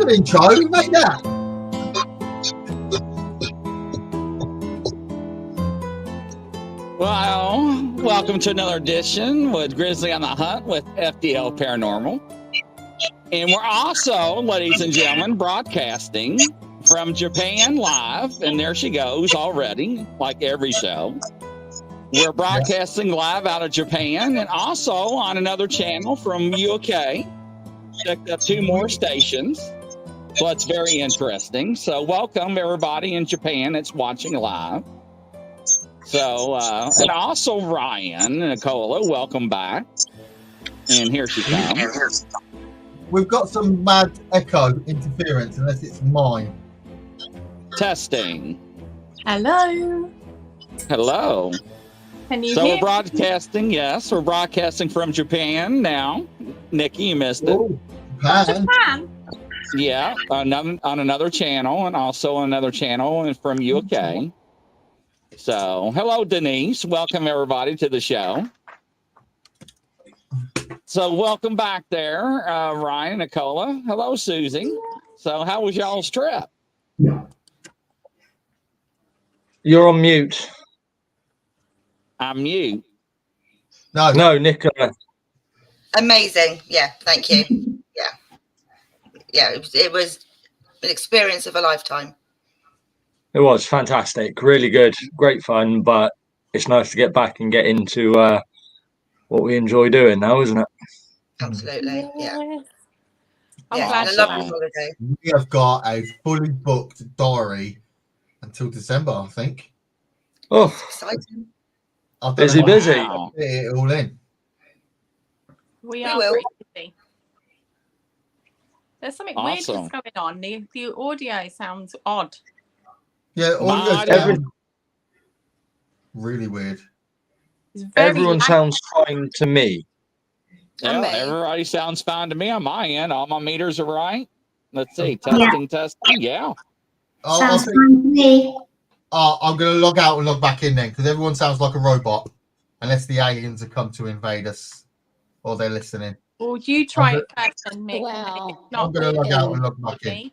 an intro. Who made that? Well, welcome to another edition with Grizzly on the Hunt with FDL Paranormal. And we're also, ladies and gentlemen, broadcasting from Japan live. And there she goes already, like every show. We're broadcasting live out of Japan and also on another channel from UK. Checked up 2 more stations. So it's very interesting. So welcome everybody in Japan that's watching live. So, and also Ryan and Nicola, welcome back. And here she comes. We've got some mad echo interference, unless it's mine. Testing. Hello. Hello. Can you So hear we're broadcasting, yes, we're broadcasting from Japan now. Nikki, you missed it. Oh, Japan. Japan? Yeah, on another channel and also another channel from UK. So, hello, Denise. Welcome, everybody, to the show. So, welcome back there, Ryan, Nicola. Hello, Susie. So, how was y'all's trip? You're on mute. I'm mute. No, Nicola. Amazing. Yeah, thank you. Yeah, it was an experience of a lifetime. It was fantastic. Really good. Great fun. But it's nice to get back and get into what we enjoy doing now, isn't it? Absolutely. Yeah. I'm Yeah, glad a you lovely went. holiday. We have got a fully booked diary until December, I think. Oh, Exciting. I don't busy, know busy. how to fit it all in. We We are will. pretty busy. There's something weird Awesome. that's going on. The audio sounds odd. Yeah, all My goes audio- down. Really weird. It's very Everyone laggy. sounds fine to me. Yeah, me. everybody sounds fine to me on my end. All my meters are right. Let's see. Testing. Yeah. Sounds fine to me. I'm going to log out and log back in then, because everyone sounds like a robot, unless the aliens have come to invade us or they're listening. Well, you try it first and Mick. Wow. I'm going to log out and log back in.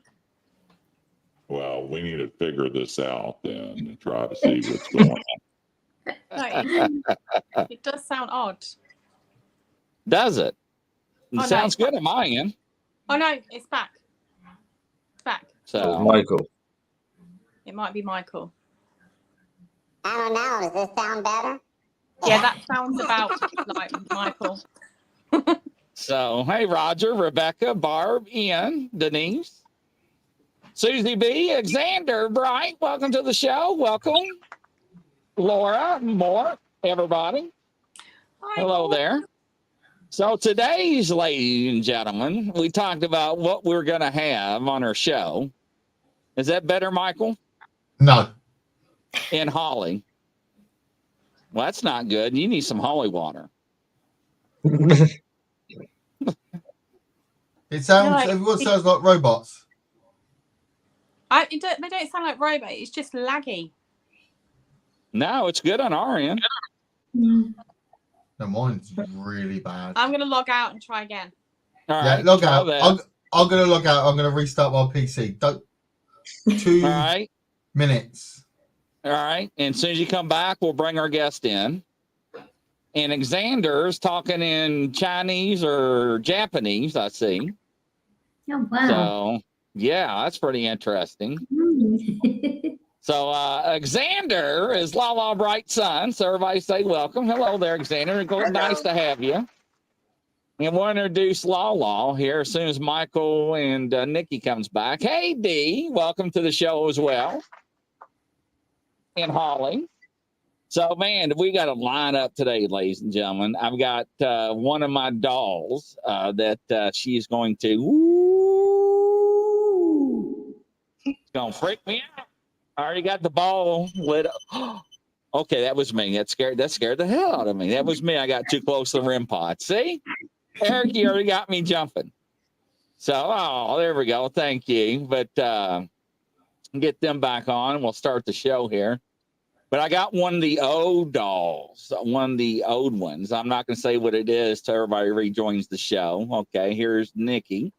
Well, we need to figure this out then and try to see what's going on. It does sound odd. Does it? Oh, no, Sounds it's good on my end. Oh no, it's back. It's back. So, Michael. It might be Michael. I don't know. Does this sound better? Yeah, that sounds about like Michael. So, hey, Roger, Rebecca, Barb, Ian, Denise, Susie B, Alexander, Bright, welcome to the show. Welcome. Laura, more, everybody. Hi, Hello Laura. there. So today's, ladies and gentlemen, we talked about what we're going to have on our show. Is that better, Michael? No. And Holly. Well, that's not good. You need some holy water. It sounds, No, everyone sounds like robots. They don't sound like robot. It's just laggy. No, it's good on our end. No, mine's really bad. I'm going to log out and try again. All Yeah, right, log try out. that. I'm going to log out. I'm going to restart my PC. 2 All right. minutes. All right. And as soon as you come back, we'll bring our guest in. And Alexander's talking in Chinese or Japanese, I see. Oh, wow. So, yeah, that's pretty interesting. So, Alexander is Lala Bright's son. So, everybody say welcome. Hello there, Alexander. Nice to have you. And we'll introduce Lala here as soon as Michael and Nikki comes back. Hey, Dee, welcome to the show as well. And Holly. So, man, we got a lineup today, ladies and gentlemen. I've got one of my dolls that she's going to. It's going to freak me out. I already got the ball lit up. Okay, that was me. That scared the hell out of me. That was me. I got too close to the rim pod. See? Eric, you already got me jumping. So, there we go. Thank you. But get them back on and we'll start the show here. But I got one of the old dolls, one of the old ones. I'm not going to say what it is till everybody rejoins the show. Okay, here's Nikki.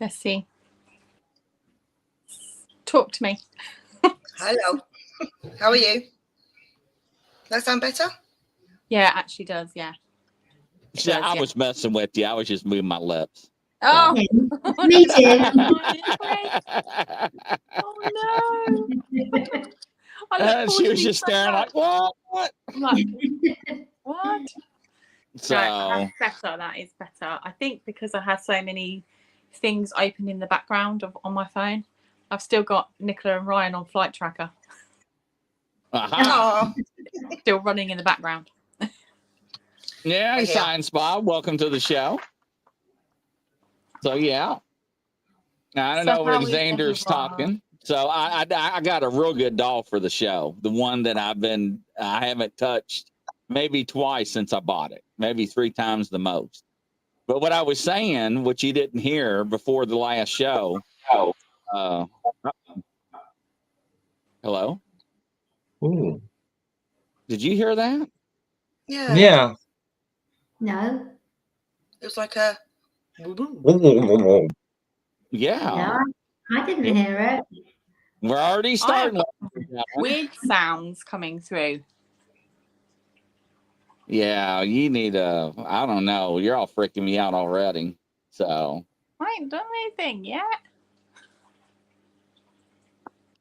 Let's see. Talk to me. Hello. How are you? That sound better? Yeah, it actually does. Yeah. It Yeah, does, I was messing with you. I was just moving my lips. Oh. Me too. Oh no. I look She forward was to just these so staring much. like, what? I'm like, what? So, No, that's better. That is better. I think because I had so many things open in the background on my phone, I've still got Nicola and Ryan on flight tracker uh-huh. still running in the background. Yeah, I hear. Science Bob, welcome to the show. So, yeah. I don't So know how what is Xander's everyone? talking. So I got a real good doll for the show. The one that I haven't touched maybe twice since I bought it, maybe 3 times the most. But what I was saying, which you didn't hear before the last show. Hello? Ooh. Did you hear that? Yeah. Yeah. No. It was like a. Yeah. No, I didn't hear it. We're already starting. Weird sounds coming through. Yeah, you need I don't know. You're all freaking me out already. So I ain't done anything yet.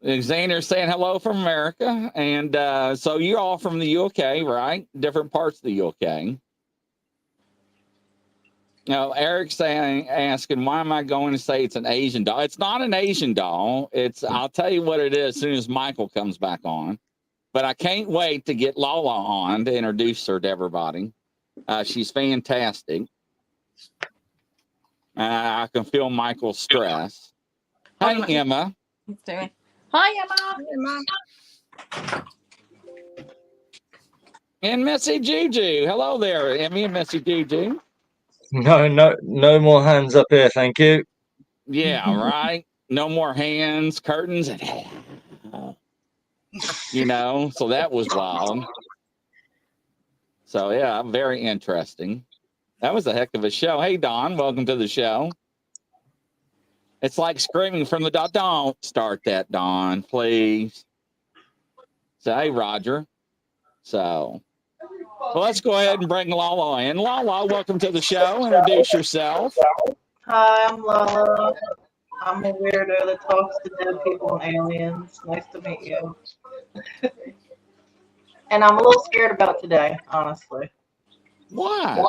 Xander saying hello from America. And so you're all from the UK, right? Different parts of the UK. Now, Eric's asking, why am I going to say it's an Asian doll? It's not an Asian doll. I'll tell you what it is as soon as Michael comes back on. But I can't wait to get Lala on to introduce her to everybody. She's fantastic. I can feel Michael's stress. Hi, Emma. He's doing. Hi, Emma. Emma. And Missy Juju. Hello there, Emmy and Missy Juju. No more hands up here, thank you. Yeah, right. No more hands, curtains, and so that was wild. So yeah, very interesting. That was a heck of a show. Hey, Don, welcome to the show. It's like screaming from the dog. Don't start that, Don, please. So, hey, Roger. So, well, let's go ahead and bring Lala in. Lala, welcome to the show. Introduce yourself. Hi, I'm Lala. I'm a weirdo that talks to dead people and aliens. Nice to meet you. And I'm a little scared about today, honestly. Why?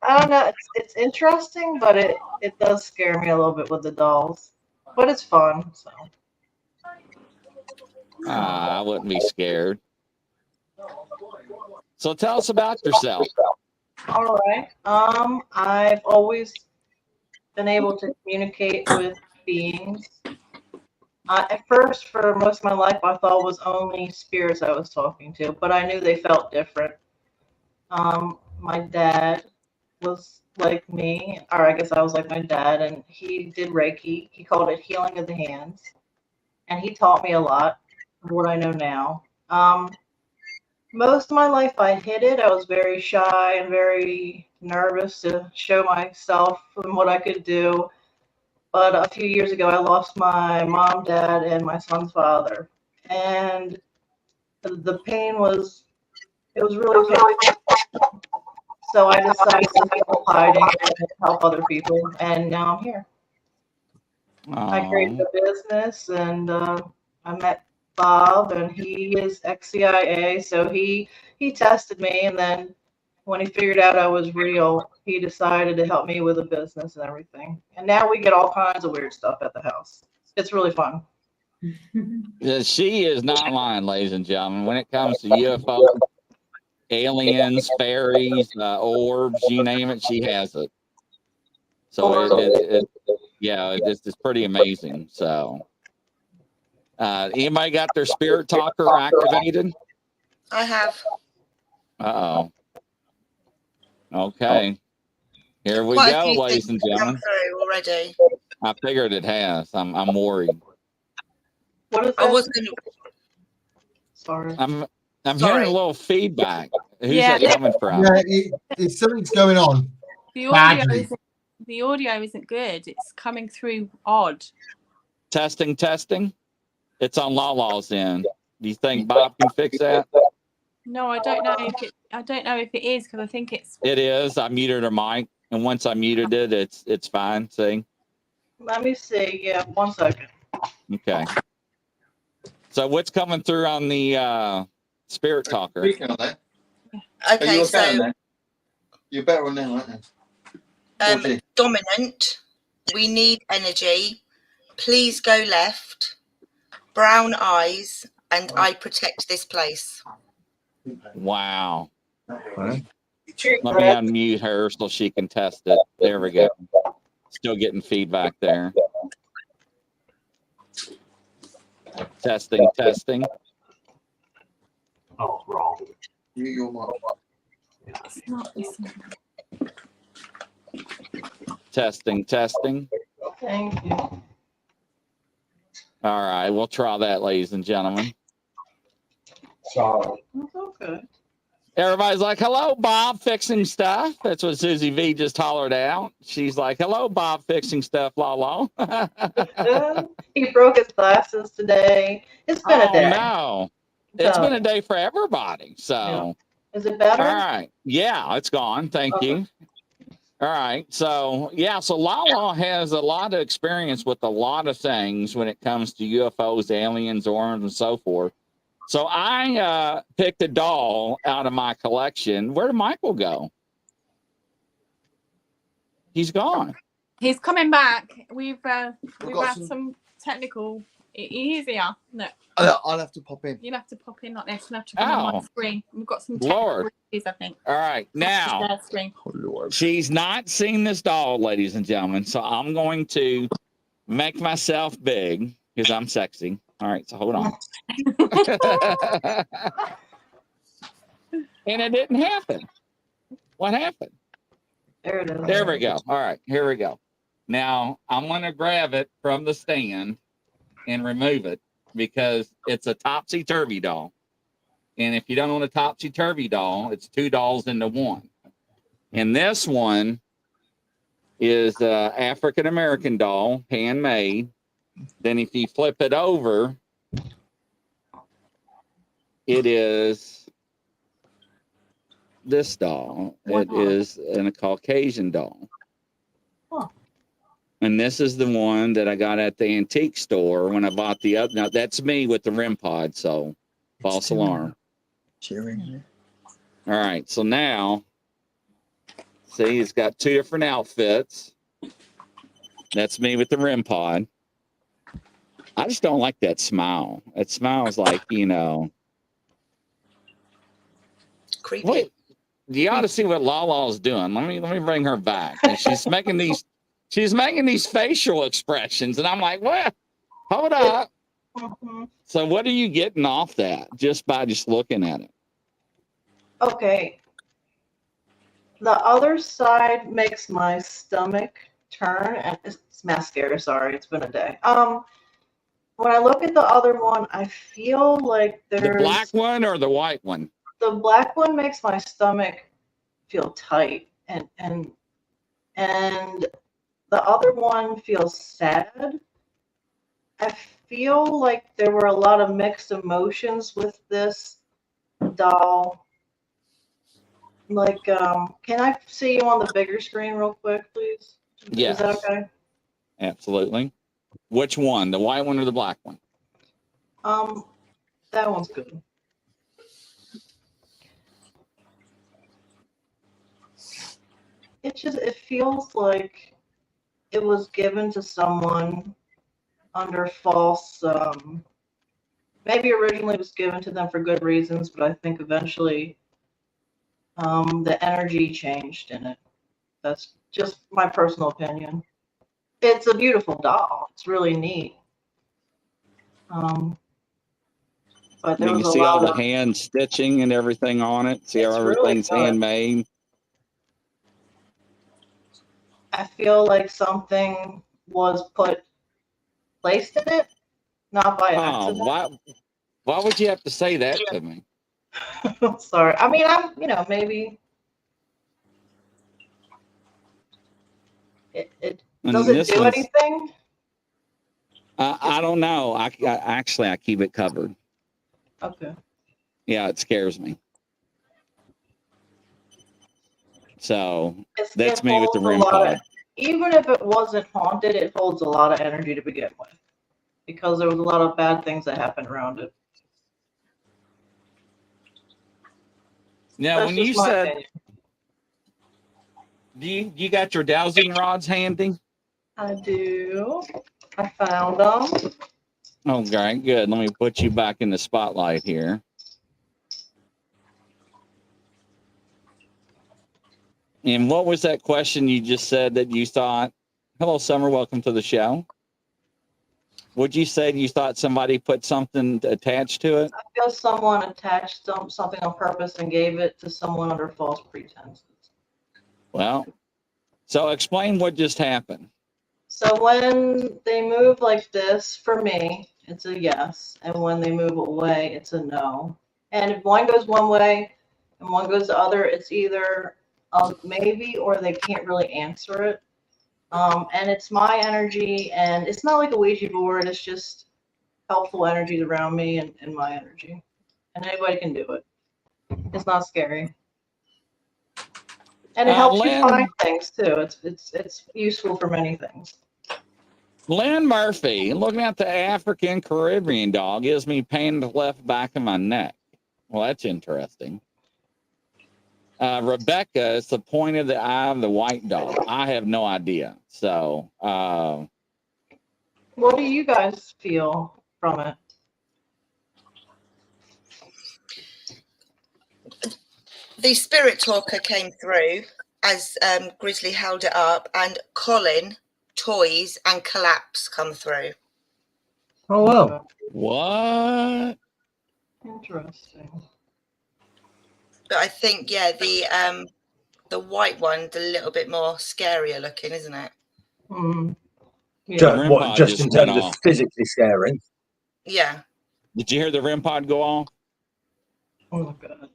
I don't know. It's interesting, but it does scare me a little bit with the dolls. But it's fun. So. I wouldn't be scared. So tell us about yourself. All right. I've always been able to communicate with beings. At first, for most of my life, I thought it was only spirits I was talking to, but I knew they felt different. My dad was like me, or I guess I was like my dad, and he did Reiki. He called it healing of the hands, and he taught me a lot of what I know now. Most of my life I hid it. I was very shy and very nervous to show myself and what I could do. But a few years ago, I lost my mom, dad, and my son's father. And the pain was really painful. So I decided to stop hiding and help other people. And now I'm here. I created a business, and I met Bob, and he is ex-CIA, so he tested me, and then when he figured out I was real, he decided to help me with a business and everything. And now we get all kinds of weird stuff at the house. It's really fun. She is not lying, ladies and gentlemen. When it comes to UFO, aliens, fairies, orbs, you name it, she has it. So it's pretty amazing. So, anybody got their spirit talker activated? I have. Uh-oh. Okay. Here we Quite a go, few ladies things and have come gentlemen. through already. I figured it has. I'm worried. What is that? I was going to. Sorry. I'm Sorry. hearing a little feedback. Who's Yeah. that coming from? Yeah, something's going on. The audio Badly. is The audio isn't good. It's coming through odd. Testing. It's on Lala's end. Do you think Bob can fix that? No, I don't know if it. I don't know if it is because I think it's. It is. I muted her mic, and once I muted it, it's fine. See? Let me see. Yeah, 1 second. Okay. So what's coming through on the spirit talker? Speaking of that, Okay, so you're better on now, aren't you? dominant. We need energy. Please go left. Brown eyes, and I protect this place. Wow. Right. Let me unmute her so she can test it. There we go. Still getting feedback there. Testing. Oh, wrong. You're my. It's not this one. Testing. Thank you. All right, we'll try that, ladies and gentlemen. Sorry. That's okay. Everybody's like, hello, Bob, fixing stuff. That's what Susie V just hollered out. She's like, hello, Bob, fixing stuff, Lala. He broke his glasses today. It's been a day. No. It's been a day for everybody. So, Is it better? all right. Yeah, it's gone. Thank you. All right. So, so Lala has a lot of experience with a lot of things when it comes to UFOs, aliens, orbs, and so forth. So I picked a doll out of my collection. Where did Michael go? He's gone. He's coming back. We've got had some technical. He is here. No, I'll have to pop in. you'll have to pop in like this. You'll have to come on my screen. We've got some technical Lord. issues, I think. All right. Now, Share screen. she's not seen this doll, ladies and gentlemen. So I'm going to make myself big because I'm sexy. All right. So hold on. And it didn't happen. What happened? There it is. There we go. All right, here we go. Now I'm going to grab it from the stand and remove it because it's a topsy-turvy doll. And if you don't own a topsy-turvy doll, it's two dolls into one. And this one is an African-American doll, handmade. Then if you flip it over, it is this doll. It is a Caucasian doll. Huh. And this is the one that I got at the antique store when I bought the other. Now, that's me with the REM pod, so false alarm. Cheering. All right, so now, see, it's got two different outfits. That's me with the REM pod. I just don't like that smile. It smiles like, Creepy. Wait, you ought to see what Lala's doing. Let me bring her back. And she's making these facial expressions, and I'm like, what? Hold up. So what are you getting off that just by looking at it? Okay. The other side makes my stomach turn, and it's mascara. Sorry, it's been a day. When I look at the other one, I feel like there's The black one or the white one? The black one makes my stomach feel tight, and the other one feels sad. I feel like there were a lot of mixed emotions with this doll. Like, can I see you on the bigger screen real quick, please? Yes. Is that okay? Absolutely. Which one, the white one or the black one? That one's good. It feels like it was given to someone under false, maybe originally it was given to them for good reasons, but I think eventually the energy changed in it. That's just my personal opinion. It's a beautiful doll. It's really neat. But there You was can a see all lot the of hand stitching and everything on it. See how It's really everything's good. handmade. I feel like something was placed in it, not by Oh, accident. why would you have to say that to me? Sorry. I mean, maybe It And does it this do one's- anything? I don't know. I actually keep it covered. Okay. Yeah, it scares me. So that's It me with the holds a REM lot pod. of- even if it wasn't haunted, it holds a lot of energy to begin with, because there was a lot of bad things that happened around it. Now, That's when just you my said, opinion. you got your dowsing rods handy? I do. I found them. Okay, good. Let me put you back in the spotlight here. And what was that question you just said that you thought? Hello, Summer. Welcome to the show. Would you say you thought somebody put something attached to it? I feel someone attached something on purpose and gave it to someone under false pretenses. Well, so explain what just happened. So when they move like this, for me, it's a yes. And when they move away, it's a no. And if one goes one way and one goes the other, it's either a maybe or they can't really answer it. And it's my energy, and it's not like a Ouija board. It's just helpful energies around me and my energy. And anybody can do it. It's not scary. And it helps you find things too. It's useful for many things. Lynn Murphy, looking at the African Caribbean dog, gives me pain in the left back of my neck. Well, that's interesting. Rebecca, it's the point of the eye of the white dog. I have no idea. So, what do you guys feel from it? The spirit talker came through as Grizzly held it up, and Colin, toys, and collapse come through. Oh, wow. What? Interesting. But I think, yeah, the white one's a little bit more scarier looking, isn't it? Mm. Yeah. Just in terms of physically scary? Yeah. Did you hear the REM pod go off? Oh, God.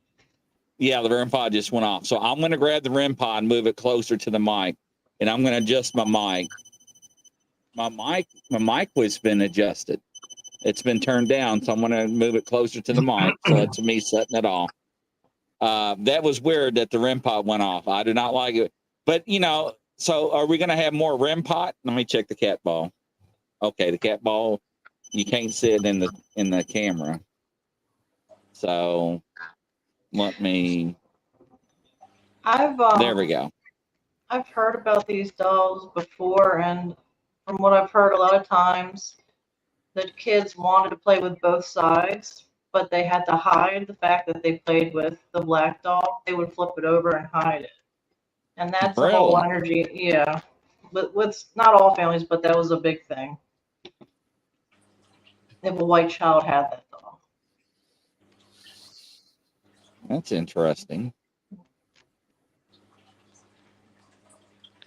Yeah, the REM pod just went off. So I'm going to grab the REM pod and move it closer to the mic, and I'm going to adjust my mic. My mic was been adjusted. It's been turned down, so I'm going to move it closer to the mic. So it's me setting it off. That was weird that the REM pod went off. I do not like it. But, so are we going to have more REM pod? Let me check the cat ball. Okay, the cat ball, you can't see it in the camera. So let me. There we go. I've heard about these dolls before, and from what I've heard, a lot of times the kids wanted to play with both sides, but they had to hide the fact that they played with the black doll. They would flip it over and hide it. And that's a whole energy. Yeah. But with not all families, but that was a big thing. If a white child had that doll. That's interesting.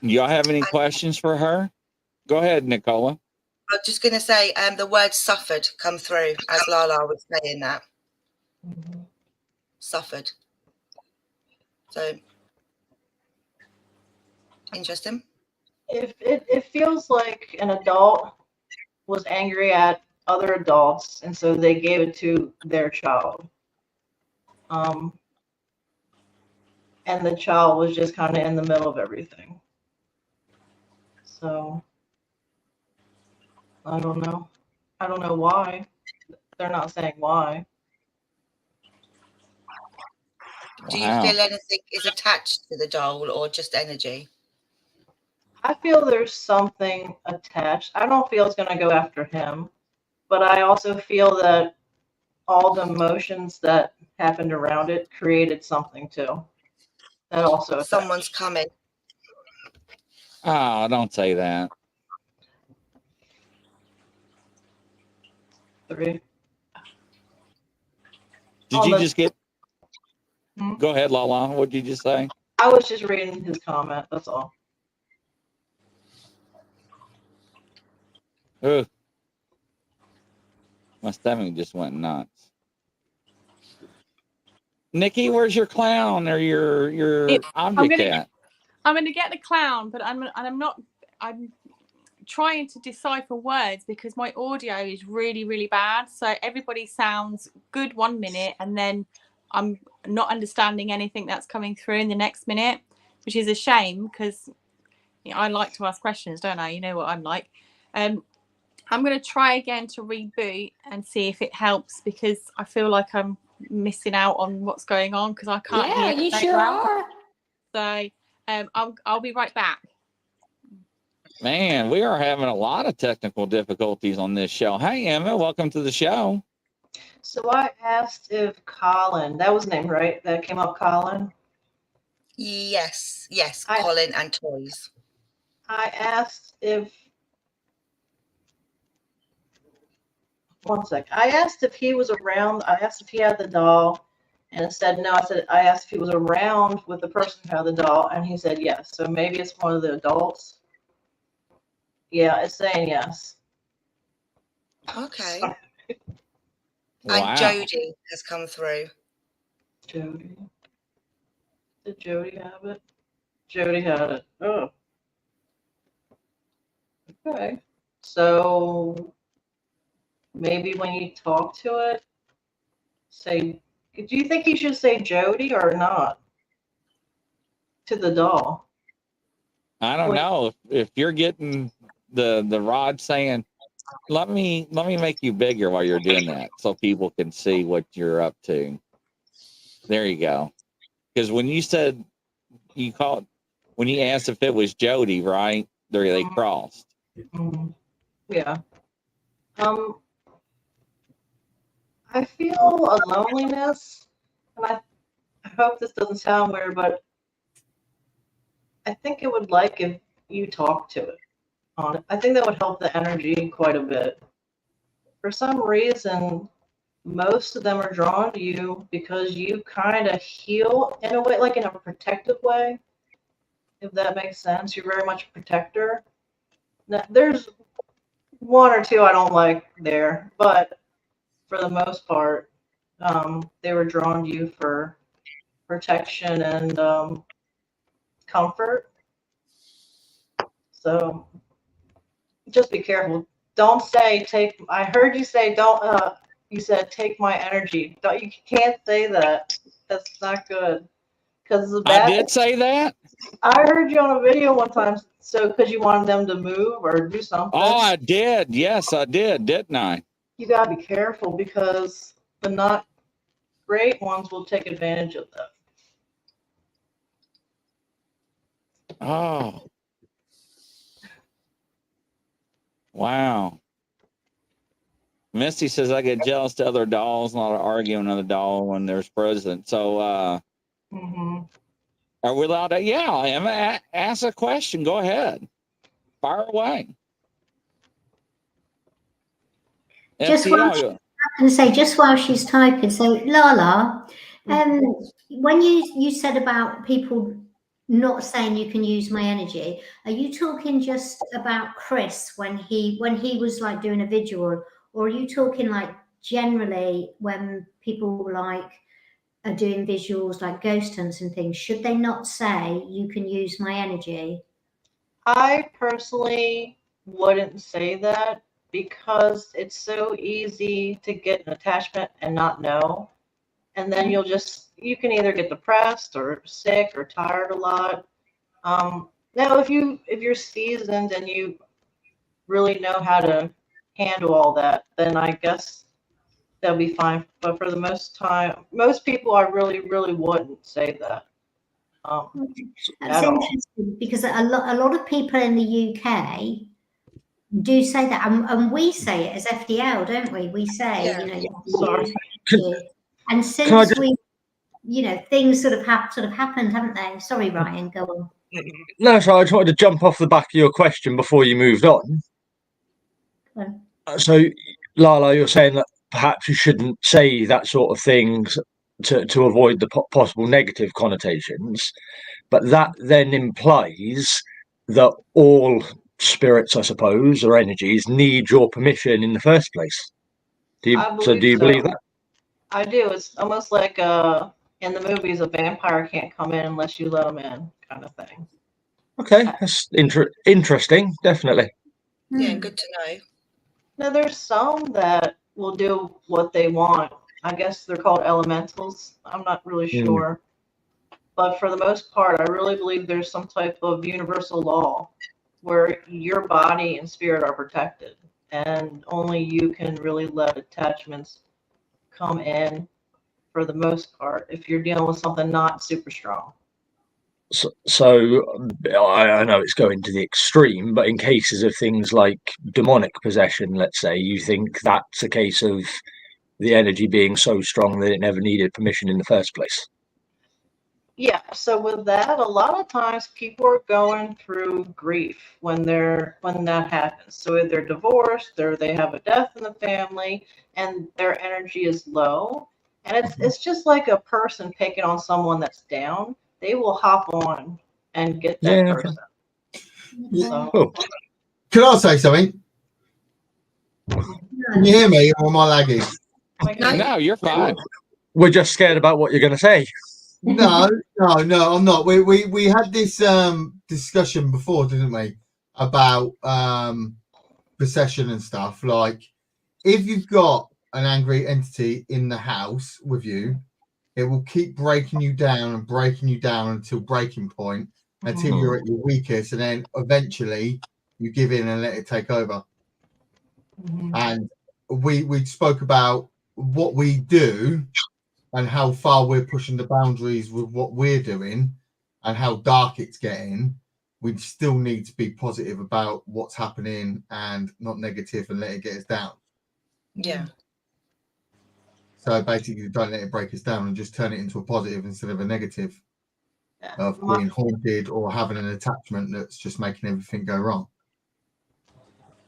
Y'all have any questions for her? Go ahead, Nicola. I was just going to say the word suffered come through as Lala was saying that. Mm-hmm. Suffered. So, interesting. If it feels like an adult was angry at other adults, and so they gave it to their child. And the child was just kind of in the middle of everything. So, I don't know. I don't know why. They're not saying why. Do you feel anything is attached to the doll or just energy? I feel there's something attached. I don't feel it's going to go after him, but I also feel that all the emotions that happened around it created something too. That also attached. Someone's coming. Oh, don't say that. 3. Did you just get? Go ahead, Lala. What did you just say? I was just reading his comment. That's all. Ugh. My stomach just went nuts. Nikki, where's your clown or your object cat? I'm gonna get the clown, but I'm not I'm trying to decipher words because my audio is really, really bad. So everybody sounds good 1 minute, and then I'm not understanding anything that's coming through in the next minute, which is a shame because I like to ask questions, don't I? You know what I'm like. I'm going to try again to reboot and see if it helps, because I feel like I'm missing out on what's going on because I can't hear. Yeah, you sure are. So I'll be right back. Man, we are having a lot of technical difficulties on this show. Hey, Emma, welcome to the show. So I asked if Colin, that was his name, right? That came up, Colin? Yes, Colin and toys. I asked if, one sec. I asked if he was around. I asked if he had the doll, and it said no. I asked if he was around with the person who had the doll, and he said yes. So maybe it's one of the adults. Yeah, it's saying yes. Okay. Wow. And Jody has come through. Jody. Did Jody have it? Jody had it. Oh. Okay. So maybe when you talk to it, say, do you think you should say Jody or not to the doll? I don't know if you're getting the rod saying, let me make you bigger while you're doing that so people can see what you're up to. There you go. Because when you said when you asked if it was Jody, right? They crossed. Mm-hmm. Yeah. I feel a loneliness, and I hope this doesn't sound weird, but I think it would like if you talk to it on it. I think that would help the energy quite a bit. For some reason, most of them are drawn to you because you kind of heal in a way, like in a protective way, if that makes sense. You're very much a protector. Now, there's one or two I don't like there, but for the most part, they were drawn to you for protection and comfort. So just be careful. Don't say take. I heard you say don't. You said take my energy. Don't. You can't say that. That's not good. Because I did say that. I heard you on a video one time. So because you wanted them to move or do something. Oh, I did. Yes, I did. Didn't I? You gotta be careful because the not great ones will take advantage of that. Oh. Wow. Misty says I get jealous to other dolls, not argue with another doll when there's president. So are we allowed to? Yeah, Emma, ask a question. Go ahead. Fire away. Just while just while she's typing, so Lala, when you said about people not saying you can use my energy, are you talking just about Chris when he was like doing a visual, or are you talking like generally when people like are doing visuals like ghost hunts and things? Should they not say you can use my energy? I personally wouldn't say that because it's so easy to get an attachment and not know. And then you can either get depressed or sick or tired a lot. Now, if you're seasoned and you really know how to handle all that, then I guess they'll be fine. But for the most people, I really, really wouldn't say that. That's interesting because a lot of people in the UK do say that, and we say it as FDL, don't we? We say, sorry. And since things sort of happened, haven't they? Sorry, Ryan, go on. No, so I just wanted to jump off the back of your question before you moved on. So, Lala, you're saying that perhaps you shouldn't say that sort of things to avoid the possible negative connotations, but that then implies that all spirits, I suppose, or energies need your permission in the first place. Do you believe that? I do. It's almost like in the movies, a vampire can't come in unless you let him in, kind of thing. Okay, that's interesting, definitely. Yeah, good to know. Now, there's some that will do what they want. I guess they're called elementals. I'm not really sure. But for the most part, I really believe there's some type of universal law where your body and spirit are protected. And only you can really let attachments come in for the most part if you're dealing with something not super strong. So I know it's going to the extreme, but in cases of things like demonic possession, let's say, you think that's a case of the energy being so strong that it never needed permission in the first place. Yeah, so with that, a lot of times people are going through grief when that happens. So if they're divorced or they have a death in the family and their energy is low, and it's just like a person picking on someone that's down, they will hop on and get that person. So, Cool. Can I say something? Can you hear me, or am I laggy? No, you're fine. We're just scared about what you're going to say. No, I'm not. We had this discussion before, didn't we, about possession and stuff. Like, if you've got an angry entity in the house with you, it will keep breaking you down and breaking you down until breaking point, until you're at your weakest, and then eventually you give in and let it take over. And we spoke about what we do and how far we're pushing the boundaries with what we're doing and how dark it's getting. We still need to be positive about what's happening and not negative and let it get us down. Yeah. So basically, don't let it break us down and just turn it into a positive instead of a negative of being haunted or having an attachment that's just making everything go wrong.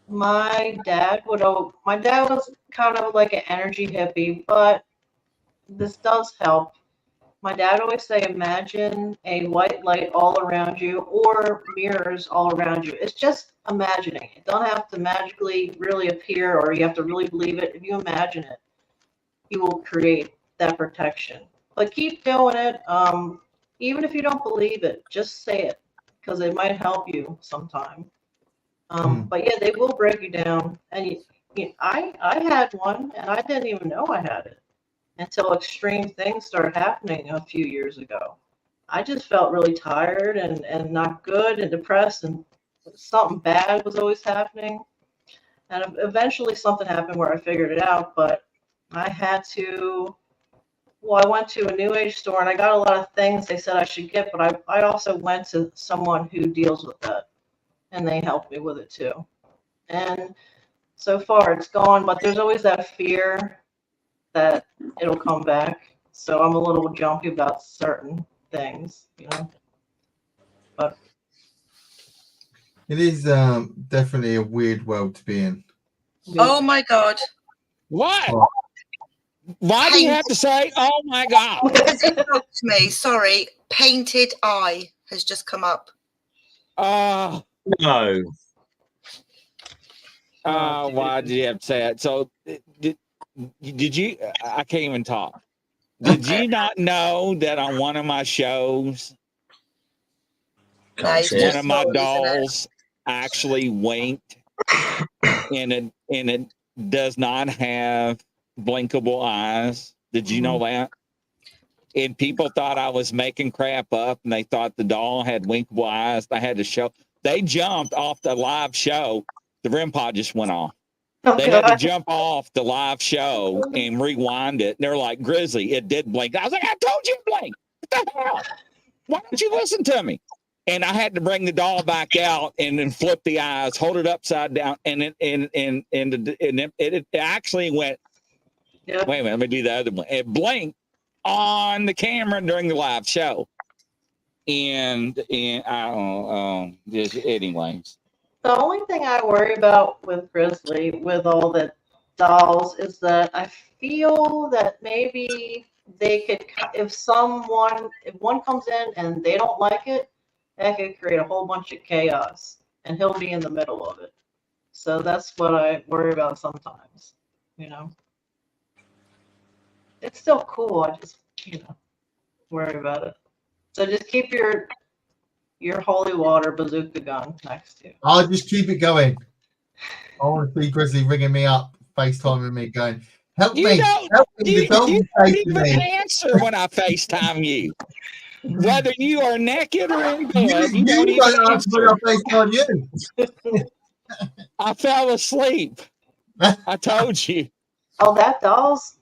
My dad was kind of like an energy hippie, but this does help. My dad always say, imagine a white light all around you or mirrors all around you. It's just imagining. It don't have to magically really appear or you have to really believe it. If you imagine it, you will create that protection. But keep doing it. Even if you don't believe it, just say it because it might help you sometime. But yeah, they will break you down. And I had one and I didn't even know I had it until extreme things started happening a few years ago. I just felt really tired and not good and depressed, and something bad was always happening. And eventually something happened where I figured it out, but I had to, I went to a new age store and I got a lot of things they said I should get, but I also went to someone who deals with that and they helped me with it too. And so far it's gone, but there's always that fear that it'll come back. So I'm a little jumpy about certain things, but it is definitely a weird world to be in. Oh my God. What? Why do you have to say, oh my God? Because it helped me. Sorry. Painted eye has just come up. No. Why did you have to say that? So did you, I can't even talk. Did you not know that on one of my shows, one of my dolls actually winked and it does not have blinkable eyes? Did you know that? And people thought I was making crap up and they thought the doll had winkable eyes. I had to show. They jumped off the live show. The REM pod just went off. They had to jump off the live show and rewind it. They're like, Grizzly, it did blink. I was like, I told you to blink. What the hell? Why don't you listen to me? And I had to bring the doll back out and then flip the eyes, hold it upside down, and it actually went. Wait a minute, let me do the other one. It blinked on the camera during the live show, and I don't know. Anyways. The only thing I worry about with Grizzly, with all the dolls, is that I feel that maybe they could, if one comes in and they don't like it, that could create a whole bunch of chaos, and he'll be in the middle of it. So that's what I worry about sometimes, It's still cool. I just, worry about it. So just keep your your holy water bazooka gun next to you. I'll just keep it going. I want to see Grizzly ringing me up, FaceTiming me, going, "Help You me, don't, help me." The you dog is don't chasing even me. answer when I FaceTime you. Whether you are naked or in bed, you You don't even don't answer when answer. I FaceTime you. I fell asleep. I told you. Oh, that doll's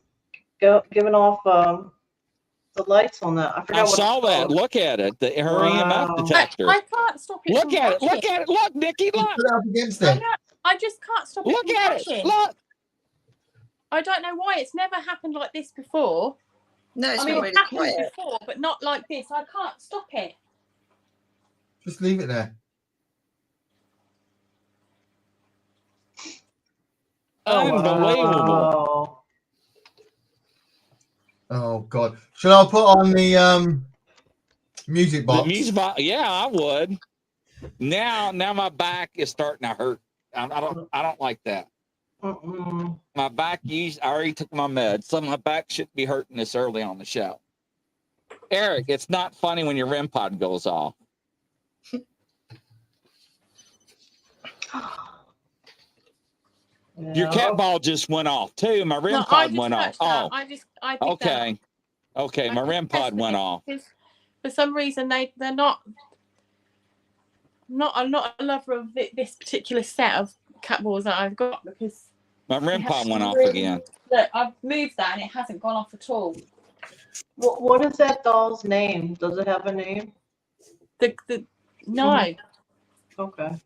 giving off the lights on that. I forgot I what saw it's that. called. Look at it. Her EMF Wow. detector. I can't stop it. Look from at it. Look flashing. at it. Look, Nikki, Put look. it up against I it. know. I just can't stop Look it from at it. flashing. Look. I don't know why. It's never happened like this before. No, it's I mean, not it really happened quiet. before, but not like this. I can't stop it. Just leave it there. Unbelievable. Wow. Oh God! Should I put on the music box? The music box. Yeah, I would. Now my back is starting to hurt. I don't like that. Mm-mm. My back. I already took my meds, so my back shouldn't be hurting this early on the show. Eric, it's not funny when your REM pod goes off. Your cat ball just went off too. My REM pod went off. Oh, I picked that okay. Okay, my REM pod went off. For some reason, they're not. I'm not a lover of this particular set of cat balls that I've got because my REM pod went off again. Look, I've moved that and it hasn't gone off at all. What is that doll's name? Does it have a name? No. Okay.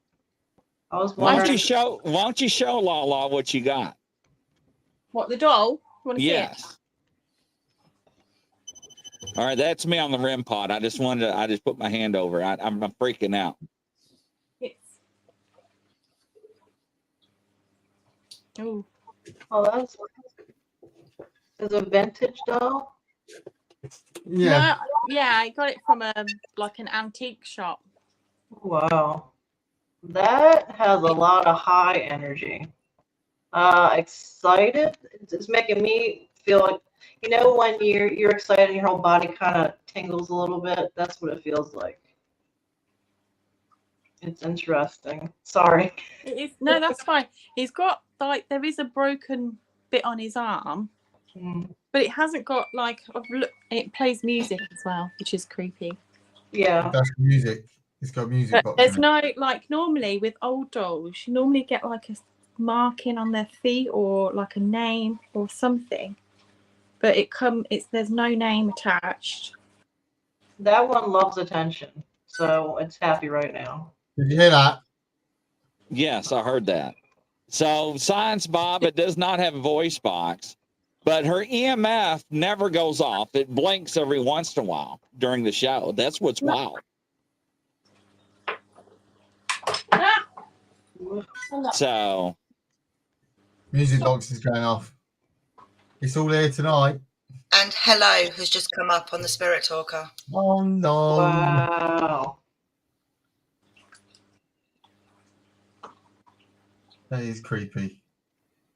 I was Why wondering. don't you show Lala what you got? What, the doll? You want to see it? Yes. All right, that's me on the REM pod. I just put my hand over. I'm freaking out. Oh, that's is a vintage doll. Yeah. No, yeah, I got it from like an antique shop. Wow, that has a lot of high energy. Excited. It's making me feel like, you know, when you're excited and your whole body kind of tingles a little bit. That's what it feels like. It's interesting. Sorry. It is, no, that's fine. He's got there is a broken bit on his arm, but it hasn't got it plays music as well, which is creepy. Yeah. That's music. It's got music box. There's no, normally with old dolls, you normally get like a marking on their feet or like a name or something, but there's no name attached. That one loves attention, so it's happy right now. Did you hear that? Yes, I heard that. So, Science Bob, it does not have a voice box, but her EMF never goes off. It blinks every once in a while during the show. That's what's wild. So, music box is going off. It's all here tonight. And hello has just come up on the Spirit Talker. Oh no! Wow. That is creepy.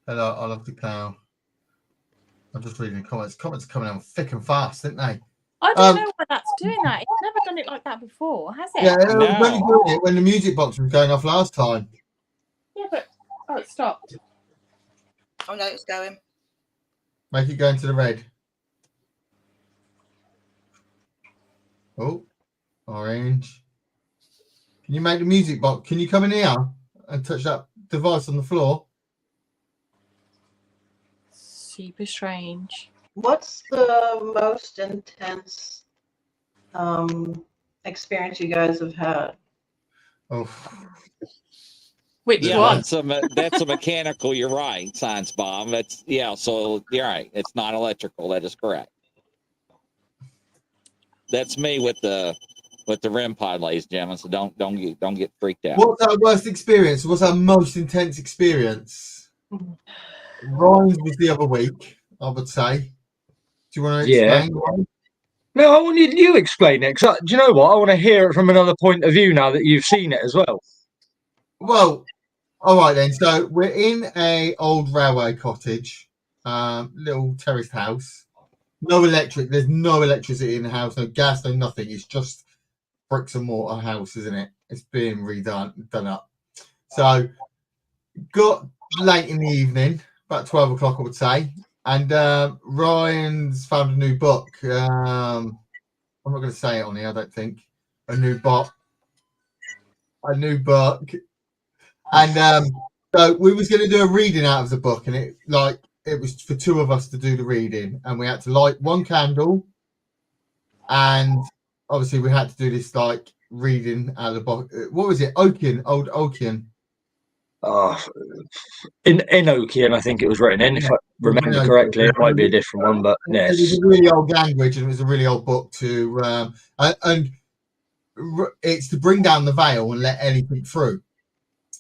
Hello, I love the cow. I'm just reading the comments. Comments are coming out thick and fast, didn't they? I don't know why that's doing that. It's never done it like that before, has it? Yeah, it was only doing it when the music box was going off last time. Yeah, but it stopped. Oh no, it's going. Make it go into the red. Oh, orange. Can you make the music box? Can you come in here and touch that device on the floor? Super strange. What's the most intense experience you guys have had? Oh, which one? That's a mechanical. You're right, Science Bomb. So you're right. It's not electrical. That is correct. That's me with the REM pod, ladies and gentlemen. So don't get freaked out. what's our worst experience? What's our most intense experience? Ryan's was the other week, I would say. Do you want to explain? Ryan? No, I want you to explain it. Because do you know what? I want to hear it from another point of view now that you've seen it as well. Well, all right then. So we're in a old railway cottage, little terraced house. No electric. There's no electricity in the house. No gas. No nothing. It's just bricks and mortar house, isn't it? It's being done up. So got late in the evening, about 12 o'clock, I would say, and Ryan's found a new book. I'm not going to say it on here, I don't think. A new book. And so we was going to do a reading out of the book, and it was for two of us to do the reading, and we had to light one candle, and obviously we had to do this like reading out of the book. What was it? Old Oakian. Oh, in Oakian, I think it was written in. If I remember correctly, it might be a different one, but yes, it was a really old language, and it was a really old book to and it's to bring down the veil and let anything through.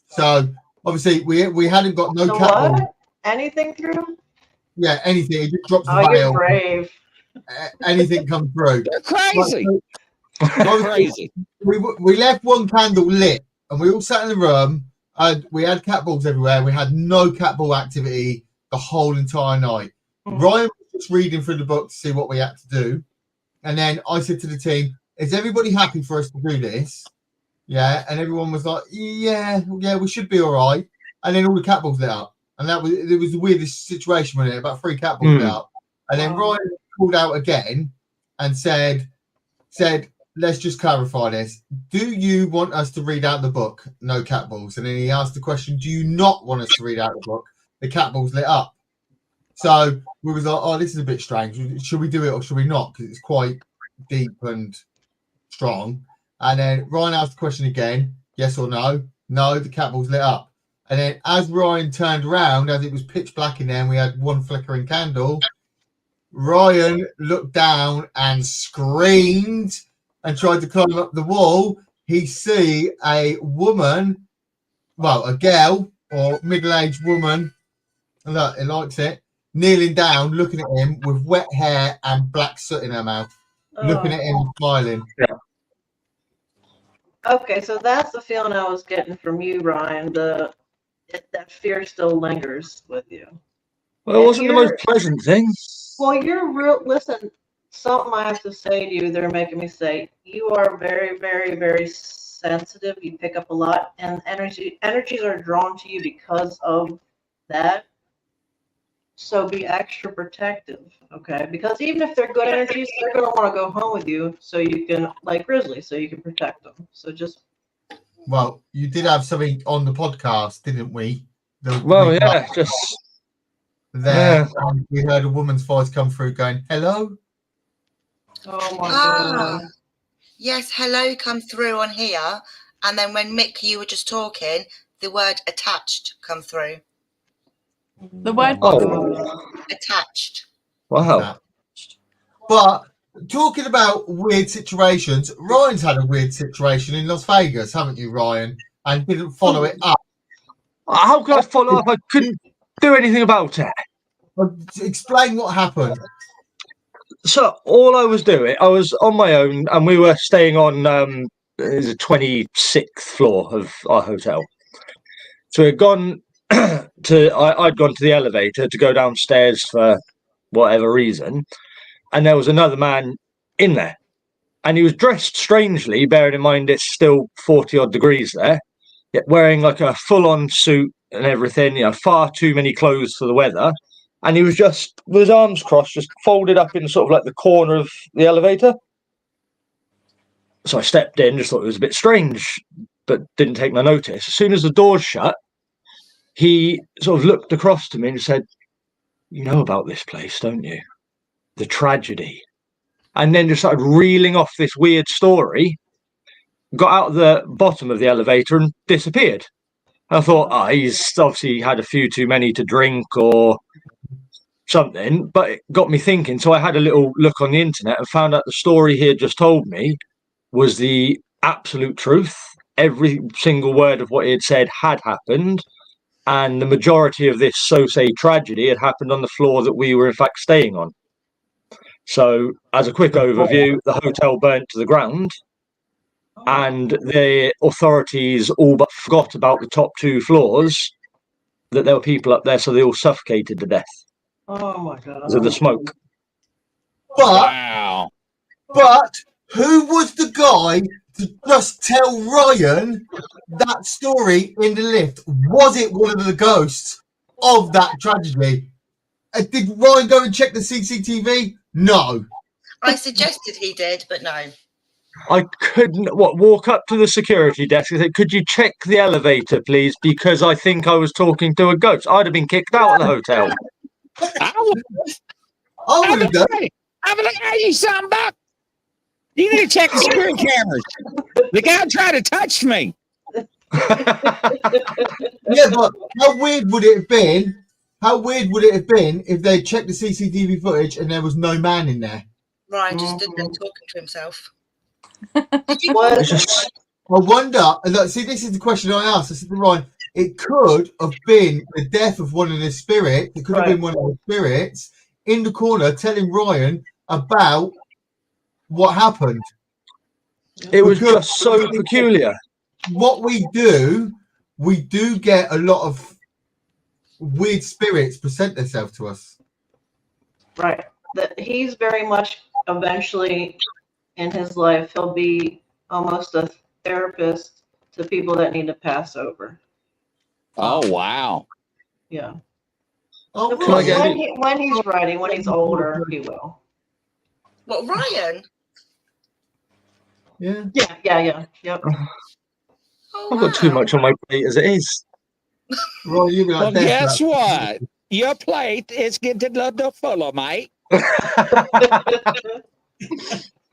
So obviously we hadn't got no what? Anything through? Yeah, anything. It just drops the veil. veil. You're brave. Anything comes through. They're crazy. Crazy. We left one candle lit, and we all sat in the room, and we had cat balls everywhere. We had no cat ball activity the whole entire night. Ryan was just reading through the book to see what we had to do, and then I said to the team, "Is everybody happy for us to do this?" Yeah, and everyone was like, "Yeah, we should be all right." And then all the cat balls lit up, and it was the weirdest situation with it. About 3 cat balls lit up, and then Ryan called out again and said, "Let's just clarify this. Do you want us to read out the book? No cat balls." And then he asked the question, "Do you not want us to read out the book?" The cat balls lit up. So we was like, "Oh, this is a bit strange. Should we do it or should we not? Because it's quite deep and strong." And then Ryan asked the question again, yes or no? No, the cat balls lit up. And then as Ryan turned around, as it was pitch black in there and we had one flickering candle, Ryan looked down and screamed and tried to climb up the wall. He see a woman, well, a girl or middle-aged woman, look, he likes it, kneeling down, looking at him with wet hair and black soot in her mouth, looking at him, smiling. Yeah. Okay, so that's the feeling I was getting from you, Ryan. That fear still lingers with you. Well, it wasn't the most pleasant thing. Well, you're real. Listen, something I have to say to you. They're making me say you are very, very, very sensitive. You pick up a lot, and energies are drawn to you because of that. So be extra protective, okay? Because even if they're good energies, they're going to want to go home with you, so you can, like Grizzly, so you can protect them. So just. Well, you did have something on the podcast, didn't we? Just there. Yeah. We heard a woman's voice come through going, "Hello." Oh my God. Yes, hello come through on here, and then when Mick, you were just talking, the word attached come through. The word attached. Wow. But talking about weird situations, Ryan's had a weird situation in Las Vegas, haven't you, Ryan? And didn't follow it up. How could I follow up? I couldn't do anything about it. Explain what happened. So all I was doing, I was on my own, and we were staying on the 26th floor of our hotel. So we'd gone I'd gone to the elevator to go downstairs for whatever reason, and there was another man in there, and he was dressed strangely, bearing in mind it's still 40 odd degrees there, yet wearing like a full-on suit and everything, far too many clothes for the weather, and he was just with his arms crossed, just folded up in sort of like the corner of the elevator. So I stepped in, just thought it was a bit strange, but didn't take no notice. As soon as the doors shut, he sort of looked across to me and said, "You know about this place, don't you? The tragedy." And then just started reeling off this weird story, got out of the bottom of the elevator and disappeared. I thought, he's obviously had a few too many to drink or something, but it got me thinking. So I had a little look on the internet and found out the story he had just told me was the absolute truth. Every single word of what he had said had happened. And the majority of this so-say tragedy had happened on the floor that we were in fact staying on. So as a quick overview, the hotel burnt to the ground, and the authorities all but forgot about the top 2 floors, that there were people up there, so they all suffocated to death. Oh my God. Because of the smoke. But who was the guy to just tell Ryan that story in the lift. Was it one of the ghosts of that tragedy? Did Ryan go and check the CCTV? No. I suggested he did, but no. I couldn't walk up to the security desk and say, "Could you check the elevator, please? Because I think I was talking to a ghost." I'd have been kicked out of the hotel. I would have done. I'm gonna tell you something, Buck. You need to check the security cameras. The guy tried to touch me. Yeah, but how weird would it have been? How weird would it have been if they checked the CCTV footage and there was no man in there? Ryan just stood there talking to himself. Just, I wonder. Look, see, this is the question I asked. I said to Ryan, it could have been the death of one of the spirits. It could have been one of the spirits in the corner telling Ryan about what happened. it was just so peculiar. What we do get a lot of weird spirits present themselves to us. Right. That he's very much eventually in his life, he'll be almost a therapist to people that need to pass over. Oh, wow. Yeah. Oh, Can I get when he's ready, when he's older, he will. What, Ryan? Yeah. Yep. Oh, I've got too much on my plate as it is. Right, you be Well, like guess what? Your plate is getting the fuller, mate.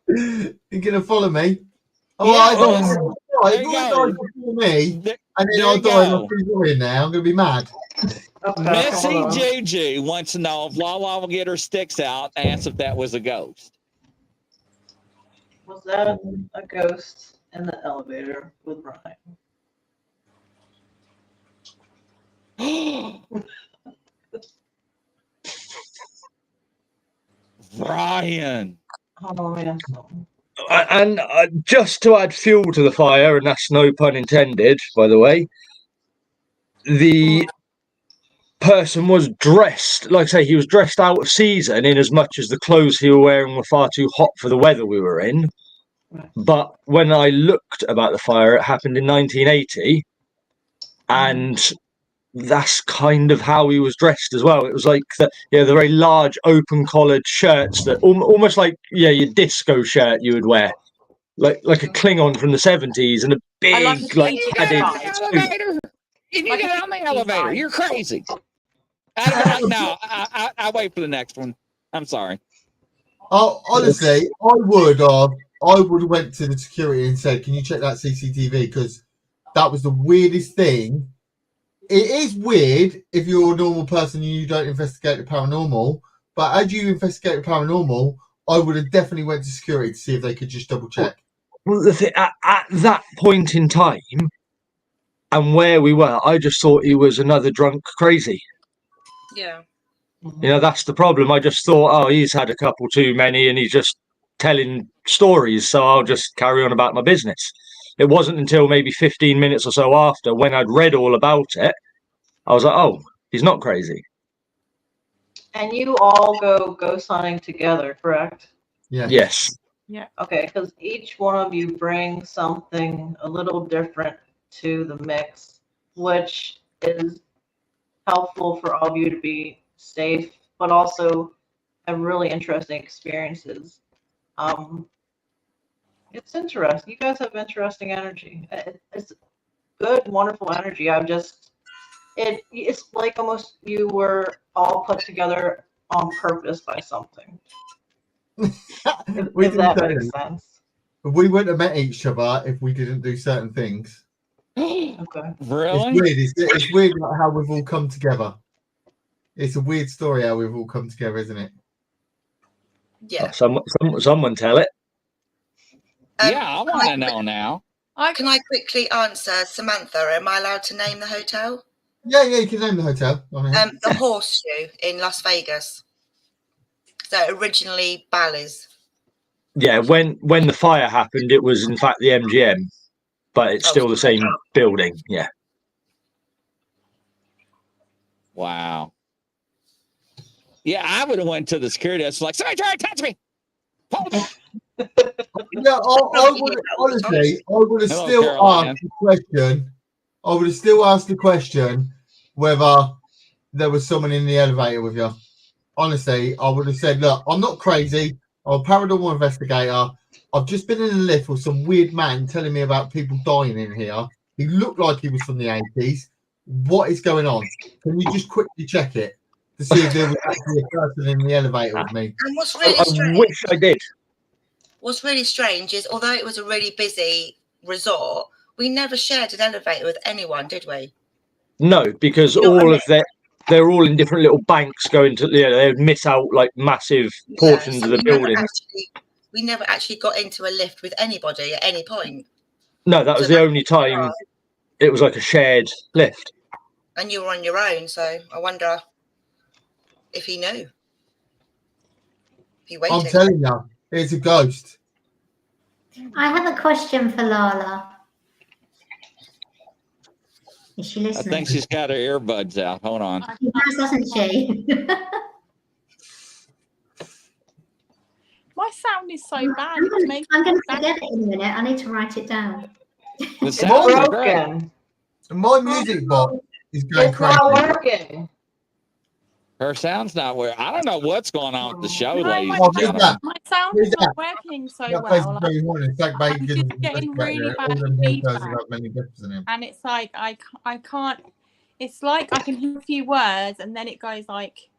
You're gonna follow me? Yeah. Oh, There if you you die go. before me, There and then there I'll you die and go. I'll be worrying now. I'm gonna be mad. Okay, Missy hold on. Juju wants to know if Lala will get her sticks out and ask if that was a ghost. Was that a ghost in the elevator with Ryan? Ryan. Hold on, let me ask something. And just to add fuel to the fire, and that's no pun intended, by the way, the person was dressed, like I say, he was dressed out of season in as much as the clothes he was wearing were far too hot for the weather we were in. But when I looked about the fire, it happened in 1980, and that's kind of how he was dressed as well. It was like the very large open collared shirts that almost like your disco shirt you would wear, like a Klingon from the 70s, and a big like You a got on padded the suit. elevator. You Like got a on the 50s elevator. vibe. You're crazy. No, I wait for the next one. I'm sorry. Oh, honestly, I would have went to the security and said, "Can you check that CCTV?" Because that was the weirdest thing. It is weird if you're a normal person and you don't investigate the paranormal, but as you investigate the paranormal, I would have definitely went to security to see if they could just double check. Well, the thing, at that point in time and where we were, I just thought he was another drunk crazy. Yeah. That's the problem. I just thought, oh, he's had a couple too many and he's just telling stories, so I'll just carry on about my business. It wasn't until maybe 15 minutes or so after, when I'd read all about it, I was like, oh, he's not crazy. And you all go ghost hunting together, correct? Yeah. Yes. Yeah. Okay, because each one of you brings something a little different to the mix, which is helpful for all of you to be safe, but also have really interesting experiences. It's interesting. You guys have interesting energy. It's good, wonderful energy. It's like almost you were all put together on purpose by something. If that makes sense. We wouldn't have met each other if we didn't do certain things. Okay. Really? It's weird. It's weird like how we've all come together. It's a weird story how we've all come together, isn't it? Yeah. Someone tell it. Yeah, I want to know now. Can I quickly answer, Samantha? Am I allowed to name the hotel? Yeah, you can name the hotel. The Horseshoe in Las Vegas. So originally Bally's. Yeah, when the fire happened, it was in fact the MGM, but it's still the same building. Yeah. Wow. Yeah, I would have went to the security desk like, somebody tried to touch me. Yeah, I would honestly, I would have Hello, still Carolina. asked the question. I would have still asked the question whether there was someone in the elevator with you. Honestly, I would have said, "Look, I'm not crazy. I'm a paranormal investigator. I've just been in a lift with some weird man telling me about people dying in here. He looked like he was from the 80s. What is going on? Can you just quickly check it to see if there was actually a person in the elevator with me?" And what's I really strange, wish I did. what's really strange is, although it was a really busy resort, we never shared an elevator with anyone, did we? No, because all of they're all in different little banks going to, they would miss out like massive portions so of the building. We never actually got into a lift with anybody at any point. No, that was the only time it was like a shared lift. And you were on your own, so I wonder if he knew. He waited. I'm telling you, it's a ghost. I have a question for Lala. Is she I listening? think she's got her earbuds out. Hold on. She has, hasn't she? My sound is so bad. I'm It's making going to me forget it in a minute. I need to write it down. The sounds are great. Broken. My music box is going It's crazy. not working. Her sound's not where. I don't know what's going on with the show, No, ladies Oh, and who's gentlemen. that? My sound Who's is not that? working so That place is well. very horny. It's like I'm bacon. just getting really bad All them haters feedback. have many gifts in him. And it's like I can't. It's like I can hear a few words and then it goes like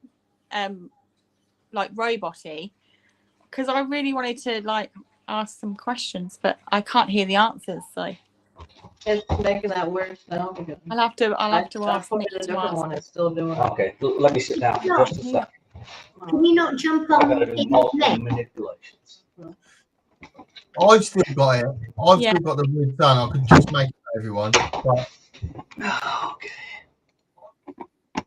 roboty. Because I really wanted to like ask some questions, but I can't hear the answers. So It's making that weird sound again. I'll have to ask put Nick it in a to different ask. one. It's still doing it. Okay, let me sit down for just a second. Can you not jump I on gotta in do the multiple link? manipulations. I've still got it. I've Yeah. still got the weird sound. I could just make it for everyone. But Okay.